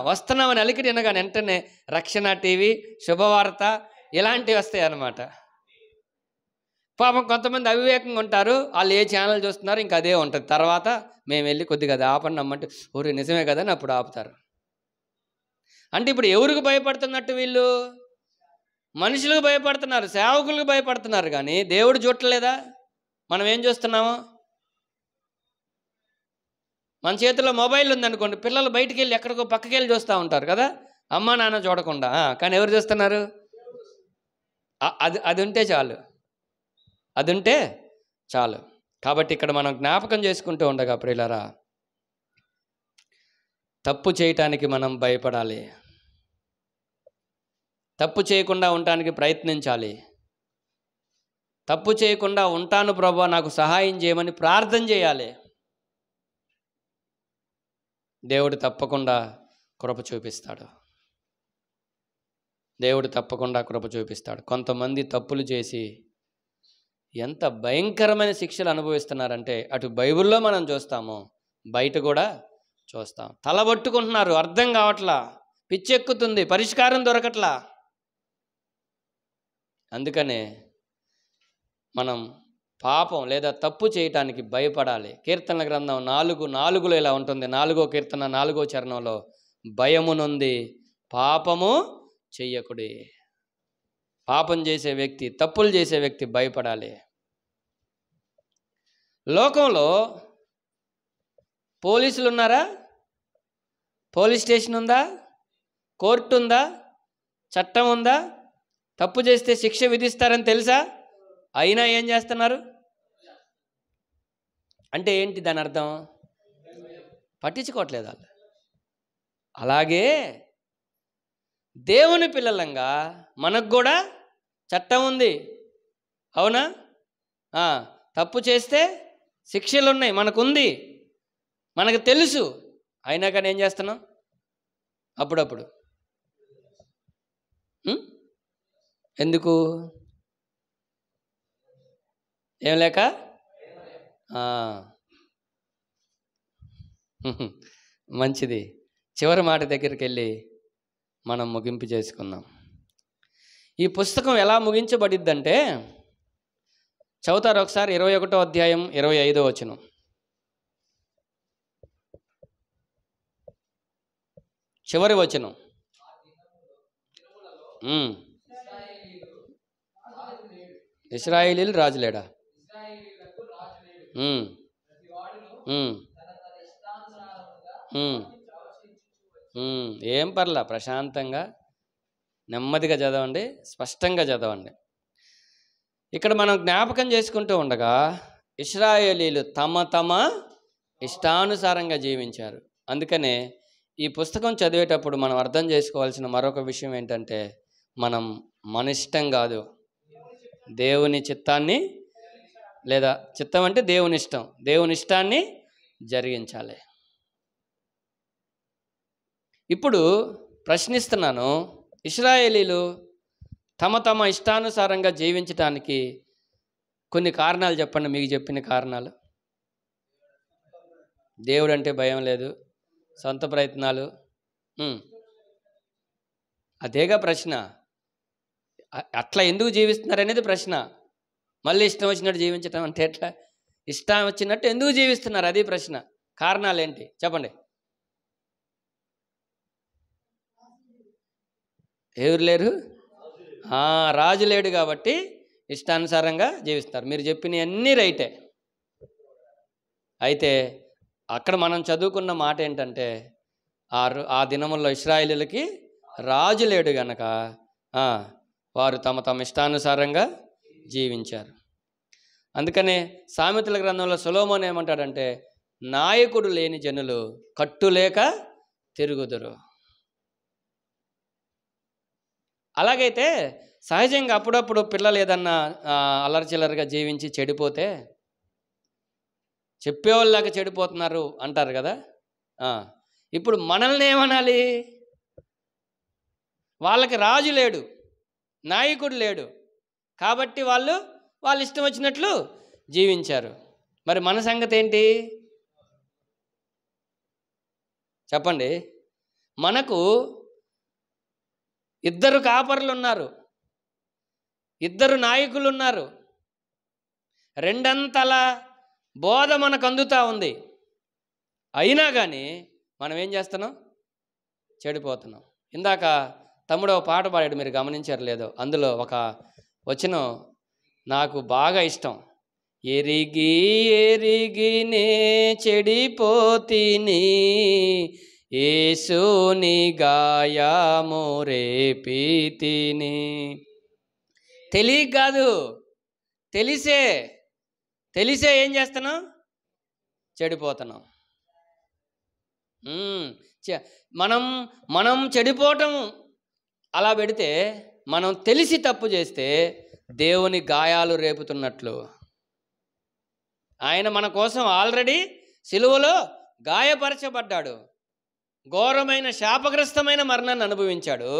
వస్తున్నామని అలికిడి అనగానే వెంటనే రక్షణ టీవీ, శుభవార్త ఇలాంటివి వస్తాయి అన్నమాట. పాపం కొంతమంది అవివేకంగా ఉంటారు, వాళ్ళు ఏ ఛానల్ చూస్తున్నారు ఇంకా అదే ఉంటుంది. తర్వాత మేము వెళ్ళి కొద్దిగా అది ఆపండి అమ్మంటే ఊరు నిజమే కదా అని అప్పుడు ఆపుతారు. అంటే ఇప్పుడు ఎవరికి భయపడుతున్నట్టు? వీళ్ళు మనుషులకు భయపడుతున్నారు, సేవకులకు భయపడుతున్నారు, కానీ దేవుడు చూడలేదా? మనం ఏం చూస్తున్నాము? మన చేతిలో మొబైల్ ఉందనుకోండి, పిల్లలు బయటికి వెళ్ళి ఎక్కడికో పక్కకి వెళ్ళి చూస్తూ ఉంటారు కదా, అమ్మ నాన్న చూడకుండా. కానీ ఎవరు చూస్తున్నారు? అది ఉంటే చాలు. కాబట్టి ఇక్కడ మనం జ్ఞాపకం చేసుకుంటూ ఉండగా ప్రియులారా, తప్పు చేయటానికి మనం భయపడాలి, తప్పు చేయకుండా ఉండటానికి ప్రయత్నించాలి. తప్పు చేయకుండా ఉంటాను ప్రభువా నాకు సహాయం చేయమని ప్రార్థన చేయాలి. దేవుడు తప్పకుండా కృప చూపిస్తాడు. కొంతమంది తప్పులు చేసి ఎంత భయంకరమైన శిక్షలు అనుభవిస్తున్నారంటే అటు బైబిల్లో మనం చూస్తాము, బయట కూడా చూస్తాం. తలబట్టుకుంటున్నారు, అర్థం కావట్లా, పిచ్చెక్కుతుంది, పరిష్కారం దొరకట్లా. అందుకనే మనం పాపం లేదా తప్పు చేయటానికి భయపడాలి. కీర్తనల గ్రంథం 4:4 ఇలా ఉంటుంది. 4వ కీర్తన 4వ చరణంలో, భయము నుండి పాపము చెయ్యకుడి. పాపం చేసే వ్యక్తి, తప్పులు చేసే వ్యక్తి భయపడాలి. లోకంలో పోలీసులు ఉన్నారా? పోలీస్ స్టేషన్ ఉందా? కోర్టు ఉందా? చట్టం ఉందా? తప్పు చేస్తే శిక్ష విధిస్తారని తెలుసా? అయినా ఏం చేస్తున్నారు అంటే ఏంటి దాని అర్థం? పట్టించుకోవట్లేదు వాళ్ళు. అలాగే దేవుని పిల్లలంగా మనకు కూడా చట్టం ఉంది, అవునా? తప్పు చేస్తే శిక్షలు ఉన్నాయి, మనకుంది, మనకు తెలుసు. అయినా కానీ ఏం చేస్తున్నాం? అప్పుడప్పుడు ఎందుకు? ఏం లేక? మంచిది. చివరి మాట దగ్గరికి వెళ్ళి మనం ముగింపు చేసుకుందాం. ఈ పుస్తకం ఎలా ముగించబడిద్దంటే, చదువుతారు ఒకసారి 21వ అధ్యాయం 25వ వచనం. చివరి వచనం. ఇశ్రాయేలీయులు రాజులేడా? ఏం పర్లా, ప్రశాంతంగా నెమ్మదిగా చదవండి, స్పష్టంగా చదవండి. ఇక్కడ మనం జ్ఞాపకం చేసుకుంటూ ఉండగా ఇశ్రాయేలీయులు తమ తమ ఇష్టానుసారంగా జీవించారు. అందుకనే ఈ పుస్తకం చదివేటప్పుడు మనం అర్థం చేసుకోవాల్సిన మరొక విషయం ఏంటంటే, మనం మన ఇష్టం కాదు, దేవుని చిత్తాన్ని, లేదా చిత్తం అంటే దేవుని ఇష్టం, దేవుని ఇష్టాన్ని జరిగించాలి. ఇప్పుడు ప్రశ్నిస్తున్నాను, ఇశ్రాయేలీలు తమ తమ ఇష్టానుసారంగా జీవించటానికి కొన్ని కారణాలు చెప్పండి, మీకు చెప్పిన కారణాలు. దేవుడు అంటే భయం లేదు, సొంత ప్రయత్నాలు, అదేగా ప్రశ్న. అట్లా ఎందుకు జీవిస్తున్నారు అనేది ప్రశ్న. మళ్ళీ ఇష్టం వచ్చినట్టు జీవించటం అంటే ఎట్లా? ఇష్టం వచ్చినట్టు ఎందుకు జీవిస్తున్నారు, అది ప్రశ్న. కారణాలు ఏంటి చెప్పండి. ఎవరు లేరు? రాజు లేడు కాబట్టి ఇష్టానుసారంగా జీవిస్తారు. మీరు చెప్పినవి అన్నీ రైటే. అయితే అక్కడ మనం చదువుకున్న మాట ఏంటంటే, ఆ దినముల్లో ఇశ్రాయేలీయులకి రాజు లేడు గనక వారు తమ తమ ఇష్టానుసారంగా జీవించారు. అందుకనే సామెతల గ్రంథంలో సొలొమోను ఏమంటాడంటే, నాయకుడు లేని జనులు కట్టులేక తిరుగుదురు. అలాగైతే సహజంగా అప్పుడప్పుడు పిల్లలు ఏదన్నా అల్లరిచిల్లరిగా జీవించి చెడిపోతే, చెప్పేవాళ్ళలాగా చెడిపోతున్నారు అంటారు కదా. ఇప్పుడు మనల్ని ఏమనాలి? వాళ్ళకి రాజు లేడు, నాయకుడు లేడు కాబట్టి వాళ్ళు ఇష్టం వచ్చినట్లు జీవించారు. మరి మన సంగతి ఏంటి చెప్పండి. మనకు 2 కాపరులు ఉన్నారు, 2 నాయకులు ఉన్నారు, 2 అంతల బోధ మనకు అందుతూ ఉంది. అయినా కానీ మనం ఏం చేస్తున్నాం? చెడిపోతున్నాం. ఇందాక తమ్ముడు ఒక పాట పాడాడు, మీరు గమనించారు లేదో. అందులో ఒక వచనం నాకు బాగా ఇష్టం. ఎరిగి ఎరిగి నే చెడిపోతిని, యేసుని గాయము రేపితిని. తెలియ కాదు, తెలిసే ఏం చేస్తున్నాం? చెడిపోతున్నాం. మనం చెడిపోవటం అలా పెడితే, మనం తెలిసి తప్పు చేస్తే దేవుని గాయాలు రేపుతున్నట్లు. ఆయన మన కోసం ఆల్రెడీ సిలువలో గాయపరచబడ్డాడు, ఘోరమైన శాపగ్రస్తమైన మరణాన్ని అనుభవించాడు.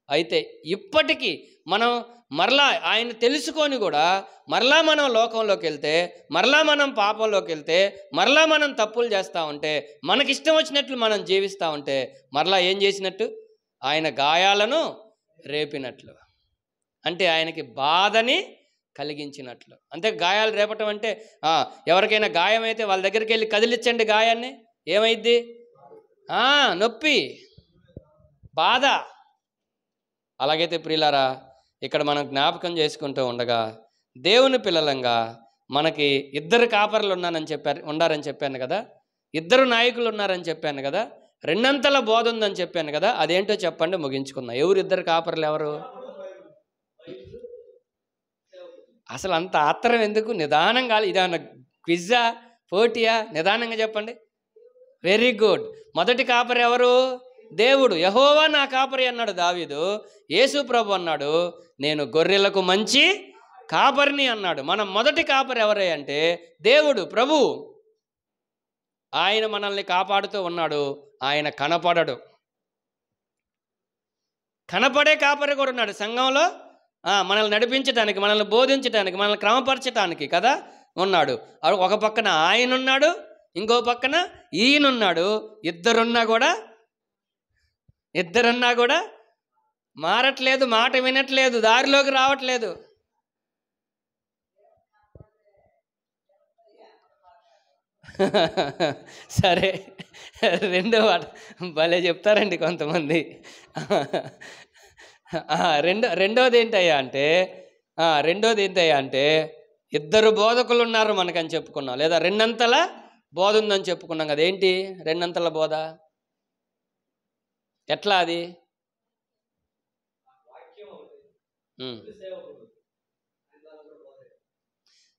అయితే ఇప్పటికీ మనం మరలా ఆయన తెలుసుకొని కూడా మరలా మనం లోకంలోకి వెళ్తే, మరలా మనం పాపంలోకి వెళ్తే, మరలా మనం తప్పులు చేస్తూ ఉంటే, మనకిష్టం వచ్చినట్లు మనం జీవిస్తూ ఉంటే, మరలా ఏం చేసినట్టు? ఆయన గాయాలను రేపినట్లు, అంటే ఆయనకి బాధని కలిగించినట్లు. అంతే. గాయాలు రేపటం అంటే ఎవరికైనా గాయం అయితే వాళ్ళ దగ్గరికి వెళ్ళి కదిలించండి గాయాన్ని, ఏమైద్ది? నొప్పి, బాధ. అలాగైతే ప్రియులారా, ఇక్కడ మనం జ్ఞాపకం చేసుకుంటూ ఉండగా, దేవుని పిల్లలంగా మనకి 2 కాపర్లు ఉండారని చెప్పాను కదా, 2 నాయకులు ఉన్నారని చెప్పాను కదా, 2 అంతల బోధ ఉందని చెప్పాను కదా. అదేంటో చెప్పండి, ముగించుకుందాం. ఎవరు 2 కాపర్లు? ఎవరు? అసలు అంత ఆత్రం ఎందుకు? నిదానంగా, ఇదన్నా క్విజ్జా, పోటీయా? నిదానంగా చెప్పండి. Very good. మొదటి కాపరి ఎవరు? దేవుడు. యెహోవా నా కాపరి అన్నాడు దావీదు. యేసు ప్రభు అన్నాడు, నేను గొర్రెలకు మంచి కాపరిని అన్నాడు. మన మొదటి కాపరి ఎవరే అంటే దేవుడు, ప్రభు. ఆయన మనల్ని కాపాడుతూ ఉన్నాడు. ఆయన కనపడడు. కనపడే కాపరి కూడా ఉన్నాడు సంఘంలో, మనల్ని నడిపించడానికి, మనల్ని బోధించడానికి, మనల్ని క్రమపరచడానికి కదా ఉన్నాడు. ఒక పక్కన ఆయన ఉన్నాడు, ఇంకో పక్కన ఈయనున్నాడు. ఇద్దరున్నా కూడా మారట్లేదు, మాట వినట్లేదు, దారిలోకి రావట్లేదు. సరే, రెండో మాట భలే చెప్తారండి కొంతమంది. రెండోది ఏంటయ్యా అంటే ఇద్దరు బోధకులు ఉన్నారు మనకని చెప్పుకున్నాం, లేదా రెండంతల బోధ ఉందని చెప్పుకున్నాం కదా. ఏంటి రెండంతల బోధ? ఎట్లా అది?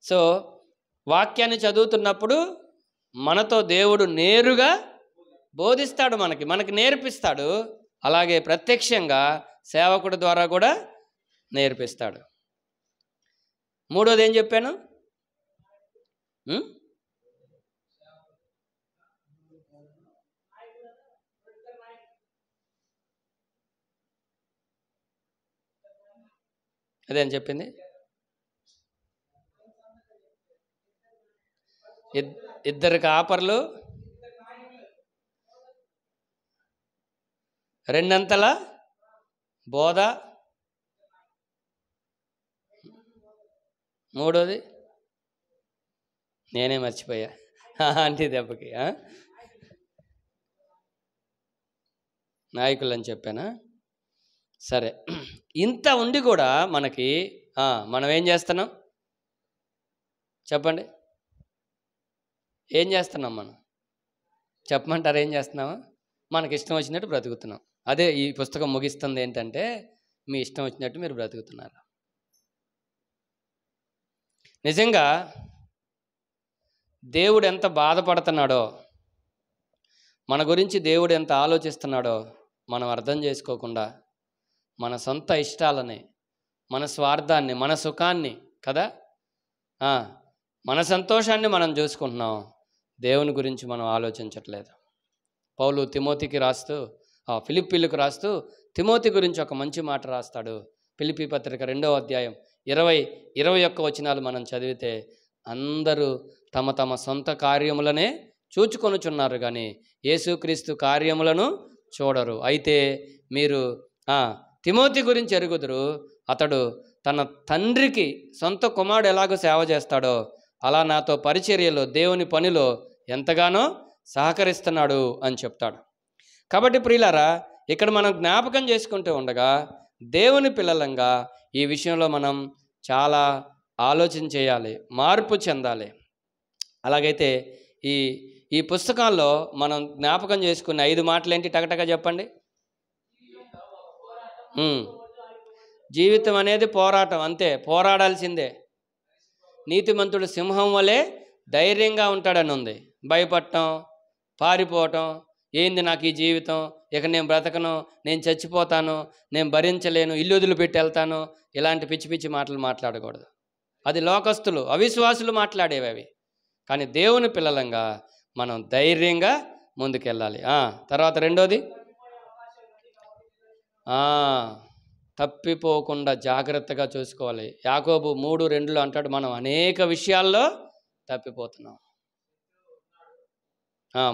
సో వాక్యాన్ని చదువుతున్నప్పుడు మనతో దేవుడు నేరుగా బోధిస్తాడు, మనకి నేర్పిస్తాడు. అలాగే ప్రత్యక్షంగా సేవకుడి ద్వారా కూడా నేర్పిస్తాడు. మూడోది ఏం చెప్పాను? అదే అని చెప్పింది. ఇద్దరు కాపర్లు, రెండంతల బోధ, మూడోది నేనే మర్చిపోయా అంటే దెబ్బకి నాయకులు అని చెప్పానా? సరే, ఇంత ఉండి కూడా మనకి మనం ఏం చేస్తున్నాం చెప్పండి? ఏం చేస్తున్నాం మనం? చెప్పమంటారు ఏం చేస్తున్నామా? మనకి ఇష్టం వచ్చినట్టు బ్రతుకుతున్నాం. అదే ఈ పుస్తకం ముగిస్తుంది ఏంటంటే, మీ ఇష్టం వచ్చినట్టు మీరు బ్రతుకుతున్నారు. నిజంగా దేవుడు ఎంత బాధపడుతున్నాడో, మన గురించి దేవుడు ఎంత ఆలోచిస్తున్నాడో మనం అర్థం చేసుకోకుండా మన సొంత ఇష్టాలని, మన స్వార్థాన్ని, మన సుఖాన్ని కదా, మన సంతోషాన్ని మనం చూసుకుంటున్నాం. దేవుని గురించి మనం ఆలోచించట్లేదు. పౌలు తిమోతికి రాస్తూ, ఫిలిప్పీలకు రాస్తూ తిమోతి గురించి ఒక మంచి మాట రాస్తాడు. ఫిలిప్పీ పత్రిక 2వ అధ్యాయం 20-21 వచనాలు మనం చదివితే, అందరూ తమ తమ సొంత కార్యములనే చూచుకొనుచున్నారు కానీ యేసుక్రీస్తు కార్యములను చూడరు. అయితే మీరు తిమోతి గురించి ఎరుగుదురు, అతడు తన తండ్రికి సొంత కుమారుడు ఎలాగో సేవ చేస్తాడో అలా నాతో పరిచర్యలో దేవుని పనిలో ఎంతగానో సహకరిస్తున్నాడు అని చెప్తాడు. కాబట్టి ప్రియులారా, ఇక్కడ మనం జ్ఞాపకం చేసుకుంటూ ఉండగా దేవుని పిల్లలంగా ఈ విషయంలో మనం చాలా ఆలోచన చేయాలి, మార్పు చెందాలి. అలాగైతే ఈ పుస్తకాల్లో మనం జ్ఞాపకం చేసుకున్న 5 మాటలు ఏంటి? టగటగా చెప్పండి. జీవితం అనేది పోరాటం, అంతే, పోరాడాల్సిందే. నీతిమంతుడు సింహం వలె ధైర్యంగా ఉంటాడని ఉంది. భయపడటం, పారిపోవటం, ఏంది నాకు ఈ జీవితం, ఇక నేను బ్రతకను, నేను చచ్చిపోతాను, నేను భరించలేను, ఇల్లు వదిలిపెట్టి వెళ్తాను, ఇలాంటి పిచ్చి పిచ్చి మాటలు మాట్లాడకూడదు. అది లోకస్తులు, అవిశ్వాసులు మాట్లాడేవి అవి. కానీ దేవుని పిల్లలంగా మనం ధైర్యంగా ముందుకెళ్ళాలి. తర్వాత రెండోది, తప్పిపోకుండా జాగ్రత్తగా చూసుకోవాలి. యాకోబు 3:2 అంటాడు, మనం అనేక విషయాల్లో తప్పిపోతున్నాం.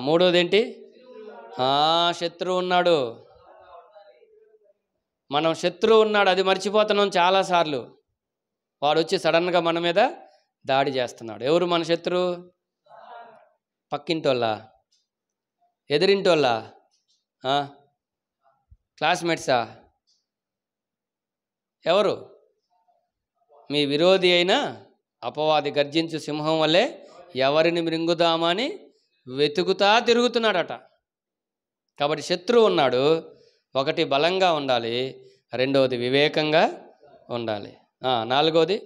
మూడోది ఏంటి? శత్రువు ఉన్నాడు. మనం శత్రువు ఉన్నాడు, అది మర్చిపోతున్నాం చాలాసార్లు. వాడు వచ్చి సడన్గా మన మీద దాడి చేస్తున్నాడు. ఎవరు మన శత్రువు? పక్కింటోళ్ళ, ఎదిరింటోళ్ళ, క్లాస్మేట్సా? ఎవరు? మీ విరోధి అయిన అపవాది గర్జించు సింహం వల్లే ఎవరిని మృంగుదామని వెతుకుతా తిరుగుతున్నాడట. కాబట్టి శత్రువు ఉన్నాడు. ఒకటి, బలంగా ఉండాలి. రెండవది, వివేకంగా ఉండాలి. నాలుగోది,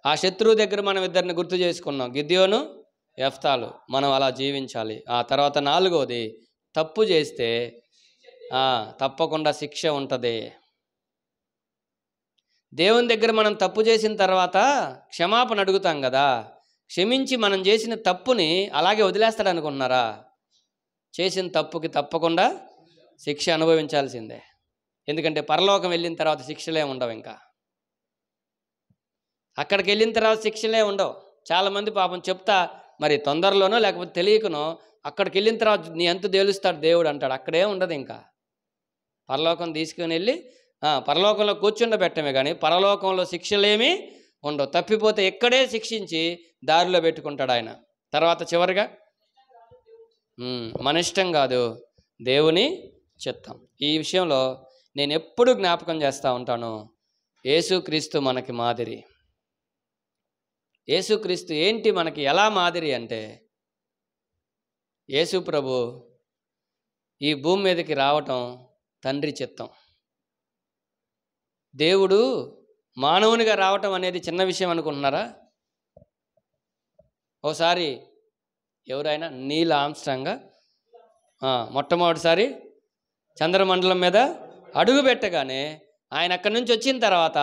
ఆ శత్రువు దగ్గర మనం ఇద్దరిని గుర్తు చేసుకున్నాం, గిద్యోను, యెఫ్తాలు. మనం అలా జీవించాలి. ఆ తర్వాత నాలుగోది, తప్పు చేస్తే తప్పకుండా శిక్ష ఉంటుంది. దేవుని దగ్గర మనం తప్పు చేసిన తర్వాత క్షమాపణ అడుగుతాం కదా, క్షమించి మనం చేసిన తప్పుని అలాగే వదిలేస్తాడు అనుకుంటున్నారా? చేసిన తప్పుకి తప్పకుండా శిక్ష అనుభవించాల్సిందే. ఎందుకంటే పరలోకం వెళ్ళిన తర్వాత శిక్షలే ఉండవు. ఇంకా అక్కడికి వెళ్ళిన తర్వాత శిక్షలే ఉండవు. చాలామంది పాపం చెప్తా, మరి తొందరలోనో లేకపోతే తెలియకనో అక్కడికి వెళ్ళిన తర్వాత నీ ఎంత తేలుస్తాడు దేవుడు అంటాడు. అక్కడే ఉండదు ఇంకా. పరలోకం తీసుకుని వెళ్ళి పరలోకంలో కూర్చుండబెట్టమే కానీ పరలోకంలో శిక్షలేమీ ఉండవు. తప్పిపోతే ఇక్కడే శిక్షించి దారిలో పెట్టుకుంటాడు ఆయన. తర్వాత చివరిగా మన ఇష్టం కాదు, దేవుని చిత్తం. ఈ విషయంలో నేను ఎప్పుడు జ్ఞాపకం చేస్తూ ఉంటాను, యేసుక్రీస్తు మనకి మాదిరి. యేసుక్రీస్తు ఏంటి మనకి ఎలా మాదిరి అంటే, యేసు ప్రభు ఈ భూమి మీదకి రావటం తండ్రి చిత్తం. దేవుడు మానవునిగా రావటం అనేది చిన్న విషయం అనుకుంటున్నారా? ఓసారి ఎవరైనా నీల్ ఆర్మ్స్ట్రాంగ్ మొట్టమొదటిసారి చంద్రమండలం మీద అడుగు పెట్టగానే ఆయన అక్కడి నుంచి వచ్చిన తర్వాత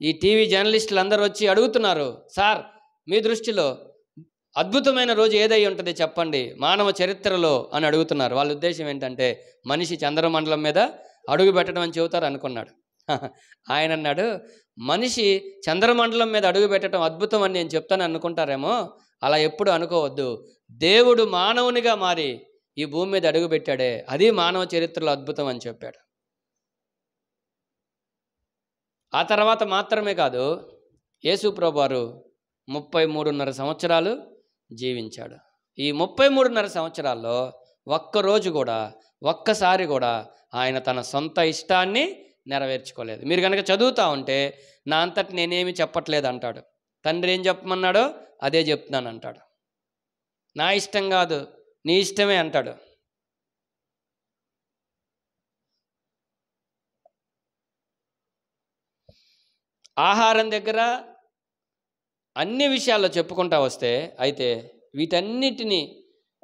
ఈ టీవీ జర్నలిస్టులు అందరూ వచ్చి అడుగుతున్నారు, సార్ మీ దృష్టిలో అద్భుతమైన రోజు ఏదై ఉంటుంది చెప్పండి మానవ చరిత్రలో అని అడుగుతున్నారు. వాళ్ళ ఉద్దేశం ఏంటంటే మనిషి చంద్రమండలం మీద అడుగు పెట్టడం అని చెబుతారు అనుకున్నాడు. ఆయన అన్నాడు, మనిషి చంద్రమండలం మీద అడుగు పెట్టడం అద్భుతం అని నేను చెప్తాను అనుకుంటారేమో, అలా ఎప్పుడు అనుకోవద్దు. దేవుడు మానవునిగా మారి ఈ భూమి మీద అడుగు పెట్టాడే, అది మానవ చరిత్రలో అద్భుతం అని చెప్పాడు. ఆ తర్వాత మాత్రమే కాదు, యేసు ప్రభువారు 33.5 సంవత్సరాలు జీవించాడు. ఈ 33.5 సంవత్సరాల్లో ఒక్కరోజు కూడా ఒక్కసారి కూడా ఆయన తన సొంత ఇష్టాన్ని నెరవేర్చుకోలేదు. మీరు కనుక చదువుతూ ఉంటే నా అంతటి నేనేమి చెప్పట్లేదు అంటాడు. తండ్రి ఏం చెప్పమన్నాడో అదే చెప్తున్నాను అంటాడు. నా ఇష్టం కాదు నీ ఇష్టమే అంటాడు. ఆహారం దగ్గర అన్ని విషయాల్లో చెప్పుకుంటా వస్తే అయితే వీటన్నిటినీ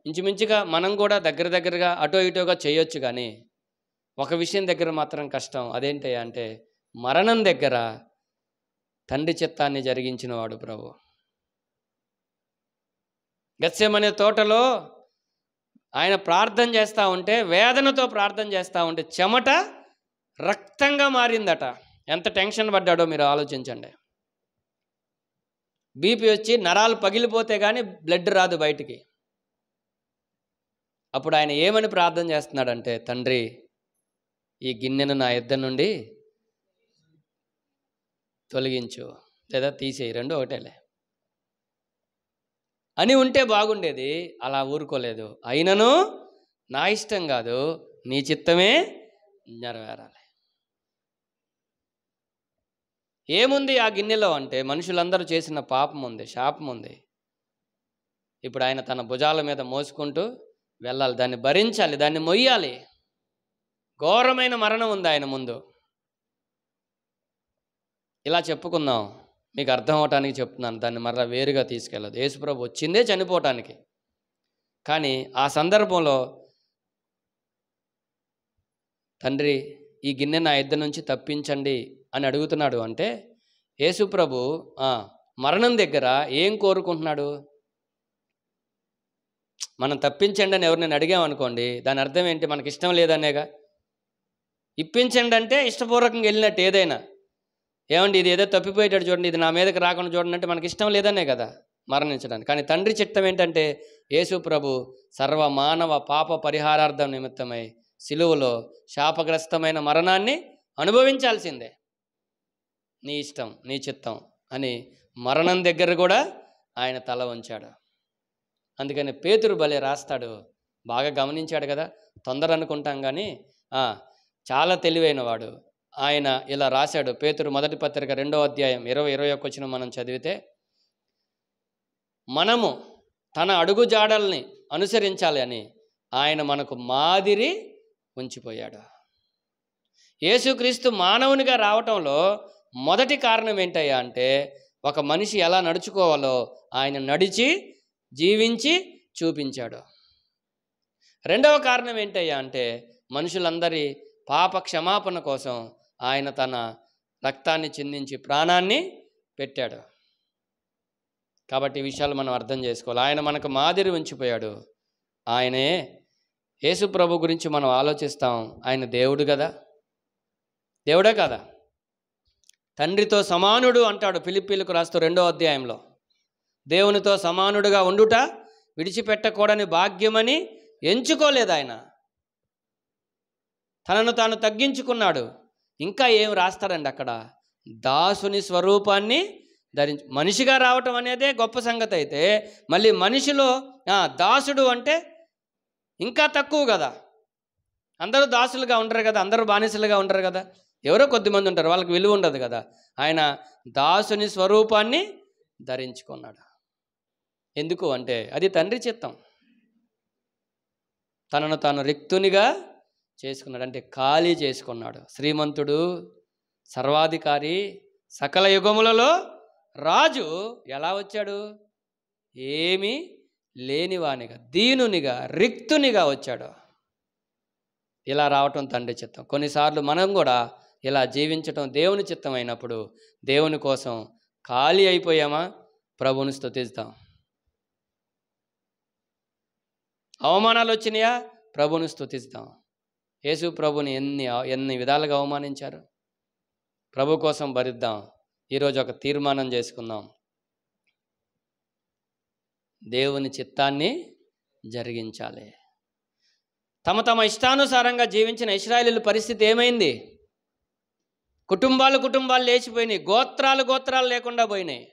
ఇంచుమించుగా మనం కూడా దగ్గరగా అటో ఇటోగా చేయొచ్చు, కానీ ఒక విషయం దగ్గర మాత్రం కష్టం. అదేంటి అంటే మరణం దగ్గర తండ్రి చిత్తాన్ని జరిగించిన వాడు ప్రభు. గెత్సేమనే తోటలో ఆయన ప్రార్థన చేస్తూ ఉంటే, వేదనతో ప్రార్థన చేస్తూ ఉంటే చెమట రక్తంగా మారిందట. ఎంత టెన్షన్ పడ్డాడో మీరు ఆలోచించండి. బీపీ వచ్చి నరాలు పగిలిపోతే కానీ బ్లడ్ రాదు బయటికి. అప్పుడు ఆయన ఏమని ప్రార్థన చేస్తున్నాడంటే, తండ్రి ఈ గిన్నెను నా యొద్ద నుండి తొలగించు, లేదా తీసేయి, రెండు ఒకటేలే అని ఉంటే బాగుండేది. అలా ఊరుకోలేదు. అయినను నా ఇష్టం కాదు నీ చిత్తమే నెరవేరాలి. ఏముంది ఆ గిన్నెలో అంటే మనుషులందరూ చేసిన పాపం ఉంది, శాపం ఉంది. ఇప్పుడు ఆయన తన భుజాల మీద మోసుకుంటూ వెళ్ళాలి, దాన్ని భరించాలి, దాన్ని మొయ్యాలి. ఘోరమైన మరణం ఉంది ఆయన ముందు. ఇలా చెప్పుకుందాం, మీకు అర్థం అవటానికి చెప్తున్నాను, దాన్ని మరలా వేరుగా తీసుకెళ్ళదు. యేసుప్రభు వచ్చిందే చనిపోవటానికి. కానీ ఆ సందర్భంలో తండ్రి ఈ గిన్నె నా యొద్ద నుంచి తప్పించండి అని అడుగుతున్నాడు. అంటే యేసుప్రభు మరణం దగ్గర ఏం కోరుకుంటున్నాడు? మనం తప్పించండి అని ఎవరినైనా అడిగామనుకోండి, దాని అర్థం ఏంటి? మనకి ఇష్టం లేదనేగా. ఇప్పించండి అంటే ఇష్టపూర్వకంగా వెళ్ళినట్టు. ఏదైనా ఏమండి ఇది ఏదో తప్పిపోయేటట్టు చూడండి, ఇది నా మీదకి రాకుండా చూడండి అంటే మనకి ఇష్టం లేదనే కదా మరణించడానికి. కానీ తండ్రి చిత్తం ఏంటంటే యేసు ప్రభు సర్వ మానవ పాప పరిహారార్థం నిమిత్తమై సిలువలో శాపగ్రస్తమైన మరణాన్ని అనుభవించాల్సిందే. నీ ఇష్టం నీ చిత్తం అని మరణం దగ్గర కూడా ఆయన తల వంచాడు. అందుకని పేతురు భలే రాస్తాడు, బాగా గమనించాడు కదా. తొందర అనుకుంటాం కానీ చాలా తెలివైన వాడు. ఆయన ఇలా రాశాడు, పేతురు మొదటి పత్రిక 2వ అధ్యాయం 20-21 వచనం మనం చదివితే, మనము తన అడుగు జాడల్ని అనుసరించాలి అని ఆయన మనకు మాదిరి ఉంచిపోయాడు. యేసుక్రీస్తు మానవునిగా రావటంలో మొదటి కారణం ఏంటయ్యా అంటే, ఒక మనిషి ఎలా నడుచుకోవాలో ఆయన నడిచి జీవించి చూపించాడు. రెండవ కారణం ఏంటయ్యా అంటే, మనుషులందరి పాప క్షమాపణ కోసం ఆయన తన రక్తాన్ని చిందించి ప్రాణాన్ని పెట్టాడు. కాబట్టి ఈ విషయాలు మనం అర్థం చేసుకోవాలి. ఆయన మనకు మాదిరి ఉంచిపోయాడు. ఆయనే యేసు ప్రభు గురించి మనం ఆలోచిస్తాం, ఆయన దేవుడు కదా, దేవుడే కదా. తండ్రితో సమానుడు అంటాడు ఫిలిప్పీలకు రాస్తూ 2వ అధ్యాయంలో. దేవునితో సమానుడుగా ఉండుట విడిచిపెట్టకూడని భాగ్యమని ఎంచుకోలేదు ఆయన. తనను తాను తగ్గించుకున్నాడు. ఇంకా ఏం రాస్తాడండి అక్కడ? దాసుని స్వరూపాన్ని మనిషిగా రావటం అనేదే గొప్ప సంగతి అయితే, మళ్ళీ మనిషిలో దాసుడు అంటే ఇంకా తక్కువ కదా. అందరూ దాసులుగా ఉండరు కదా, అందరూ బానిసలుగా ఉండరు కదా, ఎవరో కొద్దిమంది ఉంటారు, వాళ్ళకి విలువ ఉండదు కదా. ఆయన దాసుని స్వరూపాన్ని ధరించుకున్నాడు. ఎందుకు అంటే అది తండ్రి చిత్తం. తనను తాను రిక్తునిగా చేసుకున్నాడు, అంటే ఖాళీ చేసుకున్నాడు. శ్రీమంతుడు, సర్వాధికారి, సకల యుగములలో రాజు ఎలా వచ్చాడు? ఏమీ లేనివానిగా, దీనునిగా, రిక్తునిగా వచ్చాడు. ఇలా రావటం తండ్రి చిత్తం. కొన్నిసార్లు మనం కూడా ఇలా జీవించటం దేవుని చిత్తం అయినప్పుడు దేవుని కోసం ఖాళీ అయిపోయామా? ప్రభువుని స్తుతిస్తాం. అవమానాలు వచ్చినాయా? ప్రభువుని స్తుతిస్తాం. యేసు ప్రభుని ఎన్ని విధాలుగా అవమానించారు. ప్రభు కోసం భరిద్దాం. ఈరోజు ఒక తీర్మానం చేసుకుందాం, దేవుని చిత్తాన్ని జరిగించాలి. తమ తమ ఇష్టానుసారంగా జీవించిన ఇశ్రాయేలీయుల పరిస్థితి ఏమైంది? కుటుంబాలు లేచిపోయినాయి, గోత్రాలు లేకుండా పోయినాయి.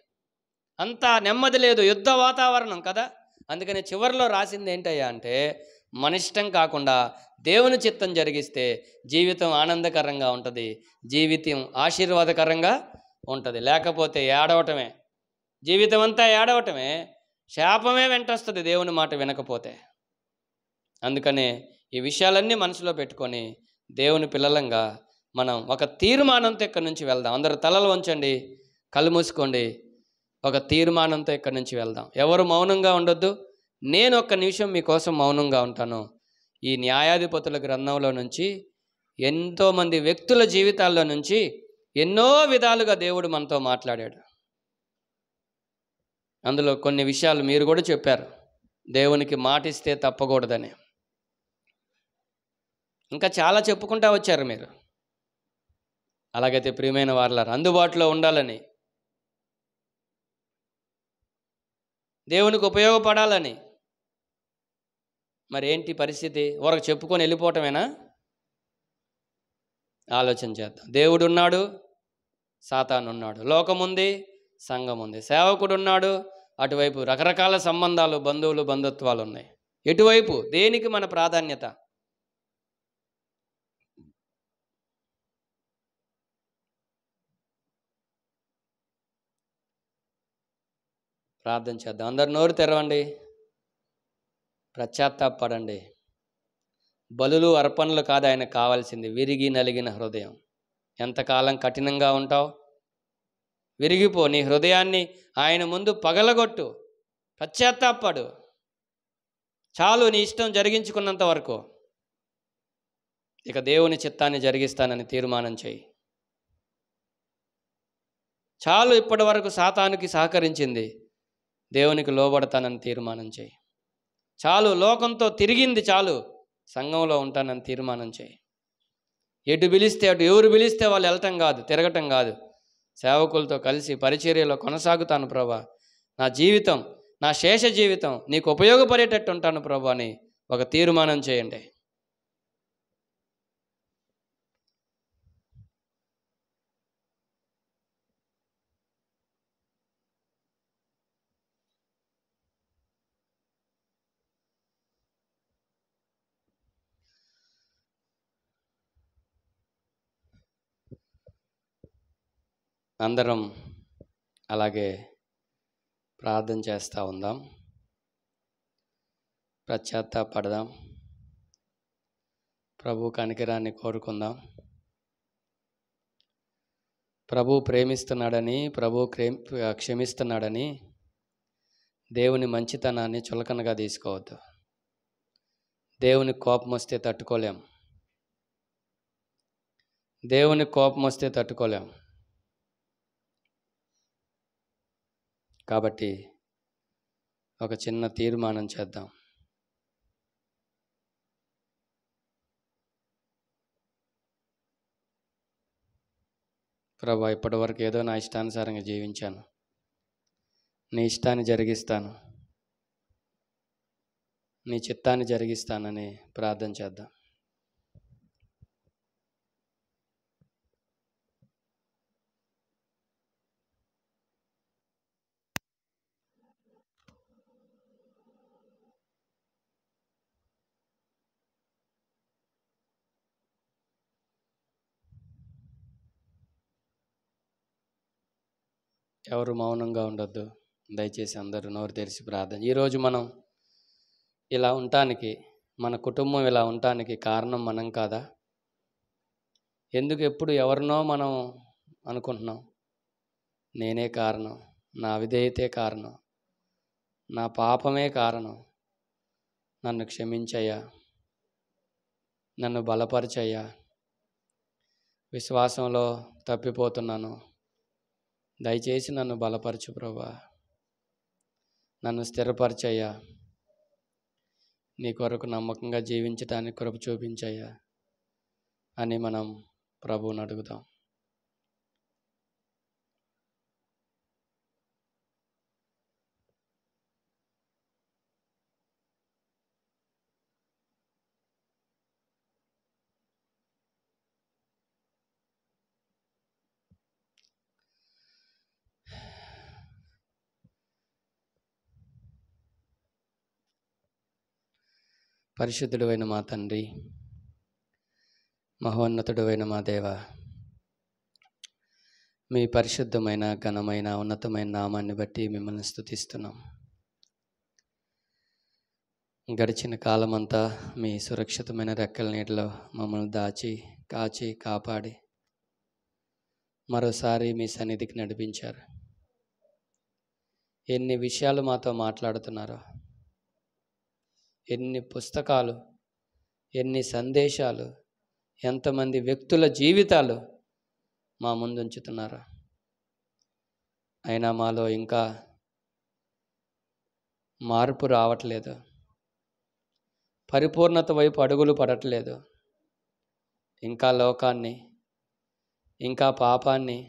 అంతా నెమ్మది లేదు, యుద్ధ వాతావరణం కదా. అందుకని చివరిలో రాసింది ఏంటయ్యా అంటే, మన ఇష్టం కాకుండా దేవుని చిత్తం జరిగిస్తే జీవితం ఆనందకరంగా ఉంటుంది, జీవితం ఆశీర్వాదకరంగా ఉంటుంది. లేకపోతే ఏడవటమే, జీవితం అంతా ఏడవటమే, శాపమే వెంటొస్తుంది దేవుని మాట వినకపోతే. అందుకనే ఈ విషయాలన్నీ మనసులో పెట్టుకొని దేవుని పిల్లలంగా మనం ఒక తీర్మానంతో ఇక్కడి నుంచి వెళ్దాం. అందరూ తలలు వంచండి, కళ్ళు మూసుకోండి. ఒక తీర్మానంతో ఇక్కడి నుంచి వెళ్దాం. ఎవరు మౌనంగా ఉండొద్దు. నేను ఒక్క నిమిషం మీకోసం మౌనంగా ఉంటాను. ఈ న్యాయాధిపతుల గ్రంథంలో నుంచి, ఎంతోమంది వ్యక్తుల జీవితాల్లో నుంచి ఎన్నో విధాలుగా దేవుడు మనతో మాట్లాడాడు. అందులో కొన్ని విషయాలు మీరు కూడా చెప్పారు, దేవునికి మాటిస్తే తప్పకూడదని. ఇంకా చాలా చెప్పుకుంటా వచ్చారు మీరు. అలాగైతే ప్రియమైన వారలారా, అందుబాటులో ఉండాలని, దేవునికి ఉపయోగపడాలని. మరి ఏంటి పరిస్థితి? ఊరకు చెప్పుకొని వెళ్ళిపోవటమేనా? ఆలోచన చేద్దాం. దేవుడు ఉన్నాడు, సాతాను ఉన్నాడు, లోకం ఉంది, సంఘం ఉంది, సేవకుడు ఉన్నాడు, అటువైపు రకరకాల సంబంధాలు, బంధువులు, బంధుత్వాలు ఉన్నాయి. ఎటువైపు దేనికి మన ప్రాధాన్యత? ప్రార్థన చేద్దాం. అందరు నోరు తెరవండి, పశ్చాత్తాపడండి. బలులు అర్పణలు కాదు ఆయనకు కావాల్సింది, విరిగి నలిగిన హృదయం. ఎంతకాలం కఠినంగా ఉంటావు? విరిగిపో, నీ హృదయాన్ని ఆయన ముందు పగలగొట్టు, పశ్చాత్తాపడు. చాలు, నీ ఇష్టం జరిగించుకున్నంత వరకు. ఇక దేవుని చిత్తాన్ని జరిగిస్తానని తీర్మానం చేయి. చాలు, ఇప్పటి వరకు సాతానుకి సహకరించింది, దేవునికి లోబడతానని తీర్మానం చేయి. చాలు, లోకంతో తిరిగింది చాలు, సంఘంలో ఉంటానని తీర్మానం చేయి. ఎటు పిలిస్తే అటు, ఎవరు పిలిస్తే వాళ్ళు వెళ్ళటం కాదు, తిరగటం కాదు, సేవకులతో కలిసి పరిచర్యలో కొనసాగుతాను ప్రభా. నా జీవితం, నా శేష జీవితం నీకు ఉపయోగపడేటట్టు ఉంటాను ప్రభా అని ఒక తీర్మానం చేయండి. అందరం అలాగే ప్రార్థన చేస్తూ ఉందాం, పశ్చాత్తాపడదాం, ప్రభు కనికరాన్ని కోరుకుందాం. ప్రభు ప్రేమిస్తున్నాడని, ప్రభు క్షమిస్తున్నాడని దేవుని మంచితనాన్ని చులకనగా తీసుకోవద్దు. దేవుని కోపం వస్తే తట్టుకోలేం, దేవుని కోపం వస్తే తట్టుకోలేం. కాబట్టి ఒక చిన్న తీర్మానం చేద్దాం. ప్రభా, ఇప్పటివరకు ఏదో నా ఇష్టానుసారంగా జీవించాను, నీ ఇష్టాన్ని జరిగిస్తాను, నీ చిత్తాన్ని జరిగిస్తానని ప్రార్థన చేద్దాం. ఎవరు మౌనంగా ఉండొద్దు. దయచేసి అందరూ నోరు తెరిచి ప్రార్థన. ఈరోజు మనం ఇలా ఉండటానికి, మన కుటుంబం ఇలా ఉండటానికి కారణం మనం కాదా? ఎందుకు ఎప్పుడు ఎవరినో మనం అనుకుంటున్నాం? నేనే కారణం, నా అవిధేయతే కారణం, నా పాపమే కారణం. నన్ను క్షమించయ్యా, నన్ను బలపరచయ్యా, విశ్వాసంలో తప్పిపోతున్నాను, దయచేసి నన్ను బలపరచు ప్రభువా, నన్ను స్థిరపరచయ్యా, నీ కొరకు నమ్మకంగా జీవించడానికి కృప చూపించయ్యా అని మనం ప్రభువుని అడుగుదాం. పరిశుద్ధుడైన మా తండ్రి, మహోన్నతుడైన మా దేవ, మీ పరిశుద్ధమైన ఘనమైన ఉన్నతమైన నామాన్ని బట్టి మిమ్మల్ని స్తుతిస్తున్నాం. గడిచిన కాలమంతా మీ సురక్షితమైన రెక్కల నీటిలో మమ్మల్ని దాచి కాచి కాపాడి మరోసారి మీ సన్నిధికి నడిపించారు. ఎన్ని విషయాలు మాతో మాట్లాడుతున్నారో, ఎన్ని పుస్తకాలు, ఎన్ని సందేశాలు, ఎంతమంది వ్యక్తుల జీవితాలు మా ముందు ఉంచుతున్నారు. అయినా మాలో ఇంకా మార్పు రావట్లేదు, పరిపూర్ణత వైపు అడుగులు పడట్లేదు. ఇంకా లోకాన్ని, ఇంకా పాపాన్ని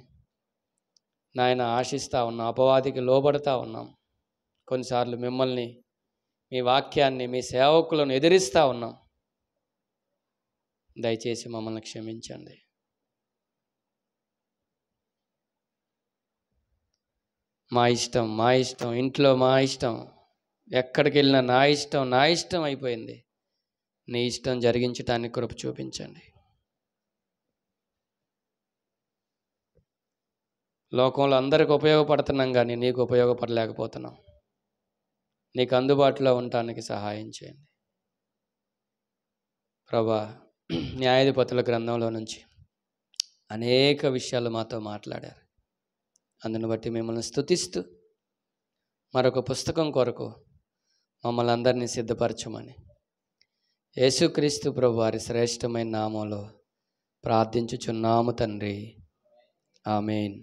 నాయన ఆశిస్తూ ఉన్నాం, అపవాదికి లోబడుతూ ఉన్నాం. కొన్నిసార్లు మిమ్మల్ని, మీ వాక్యాన్ని, మీ సేవకులను ఎదిరిస్తూ ఉన్నాం. దయచేసి మమ్మల్ని క్షమించండి. మా ఇష్టం, మా ఇష్టం, ఇంట్లో మా ఇష్టం, ఎక్కడికి వెళ్ళినా నా ఇష్టం, నా ఇష్టం అయిపోయింది. నీ ఇష్టం జరిగించటానికి కృప చూపించండి. లోకంలో అందరికి ఉపయోగపడుతున్నాం కానీ నీకు ఉపయోగపడలేకపోతున్నాం. నీకు అందుబాటులో ఉండటానికి సహాయం చేయండి ప్రభా. న్యాయాధిపతుల గ్రంథంలో నుంచి అనేక విషయాలు మాతో మాట్లాడారు. అందును బట్టి మిమ్మల్ని స్తుతిస్తూ మరొక పుస్తకం కొరకు మమ్మల్ని అందరినీ సిద్ధపరచమని యేసుక్రీస్తు ప్రభు వారి శ్రేష్టమైన నామంలో ప్రార్థించుచున్నాము తండ్రి. ఆమేన్.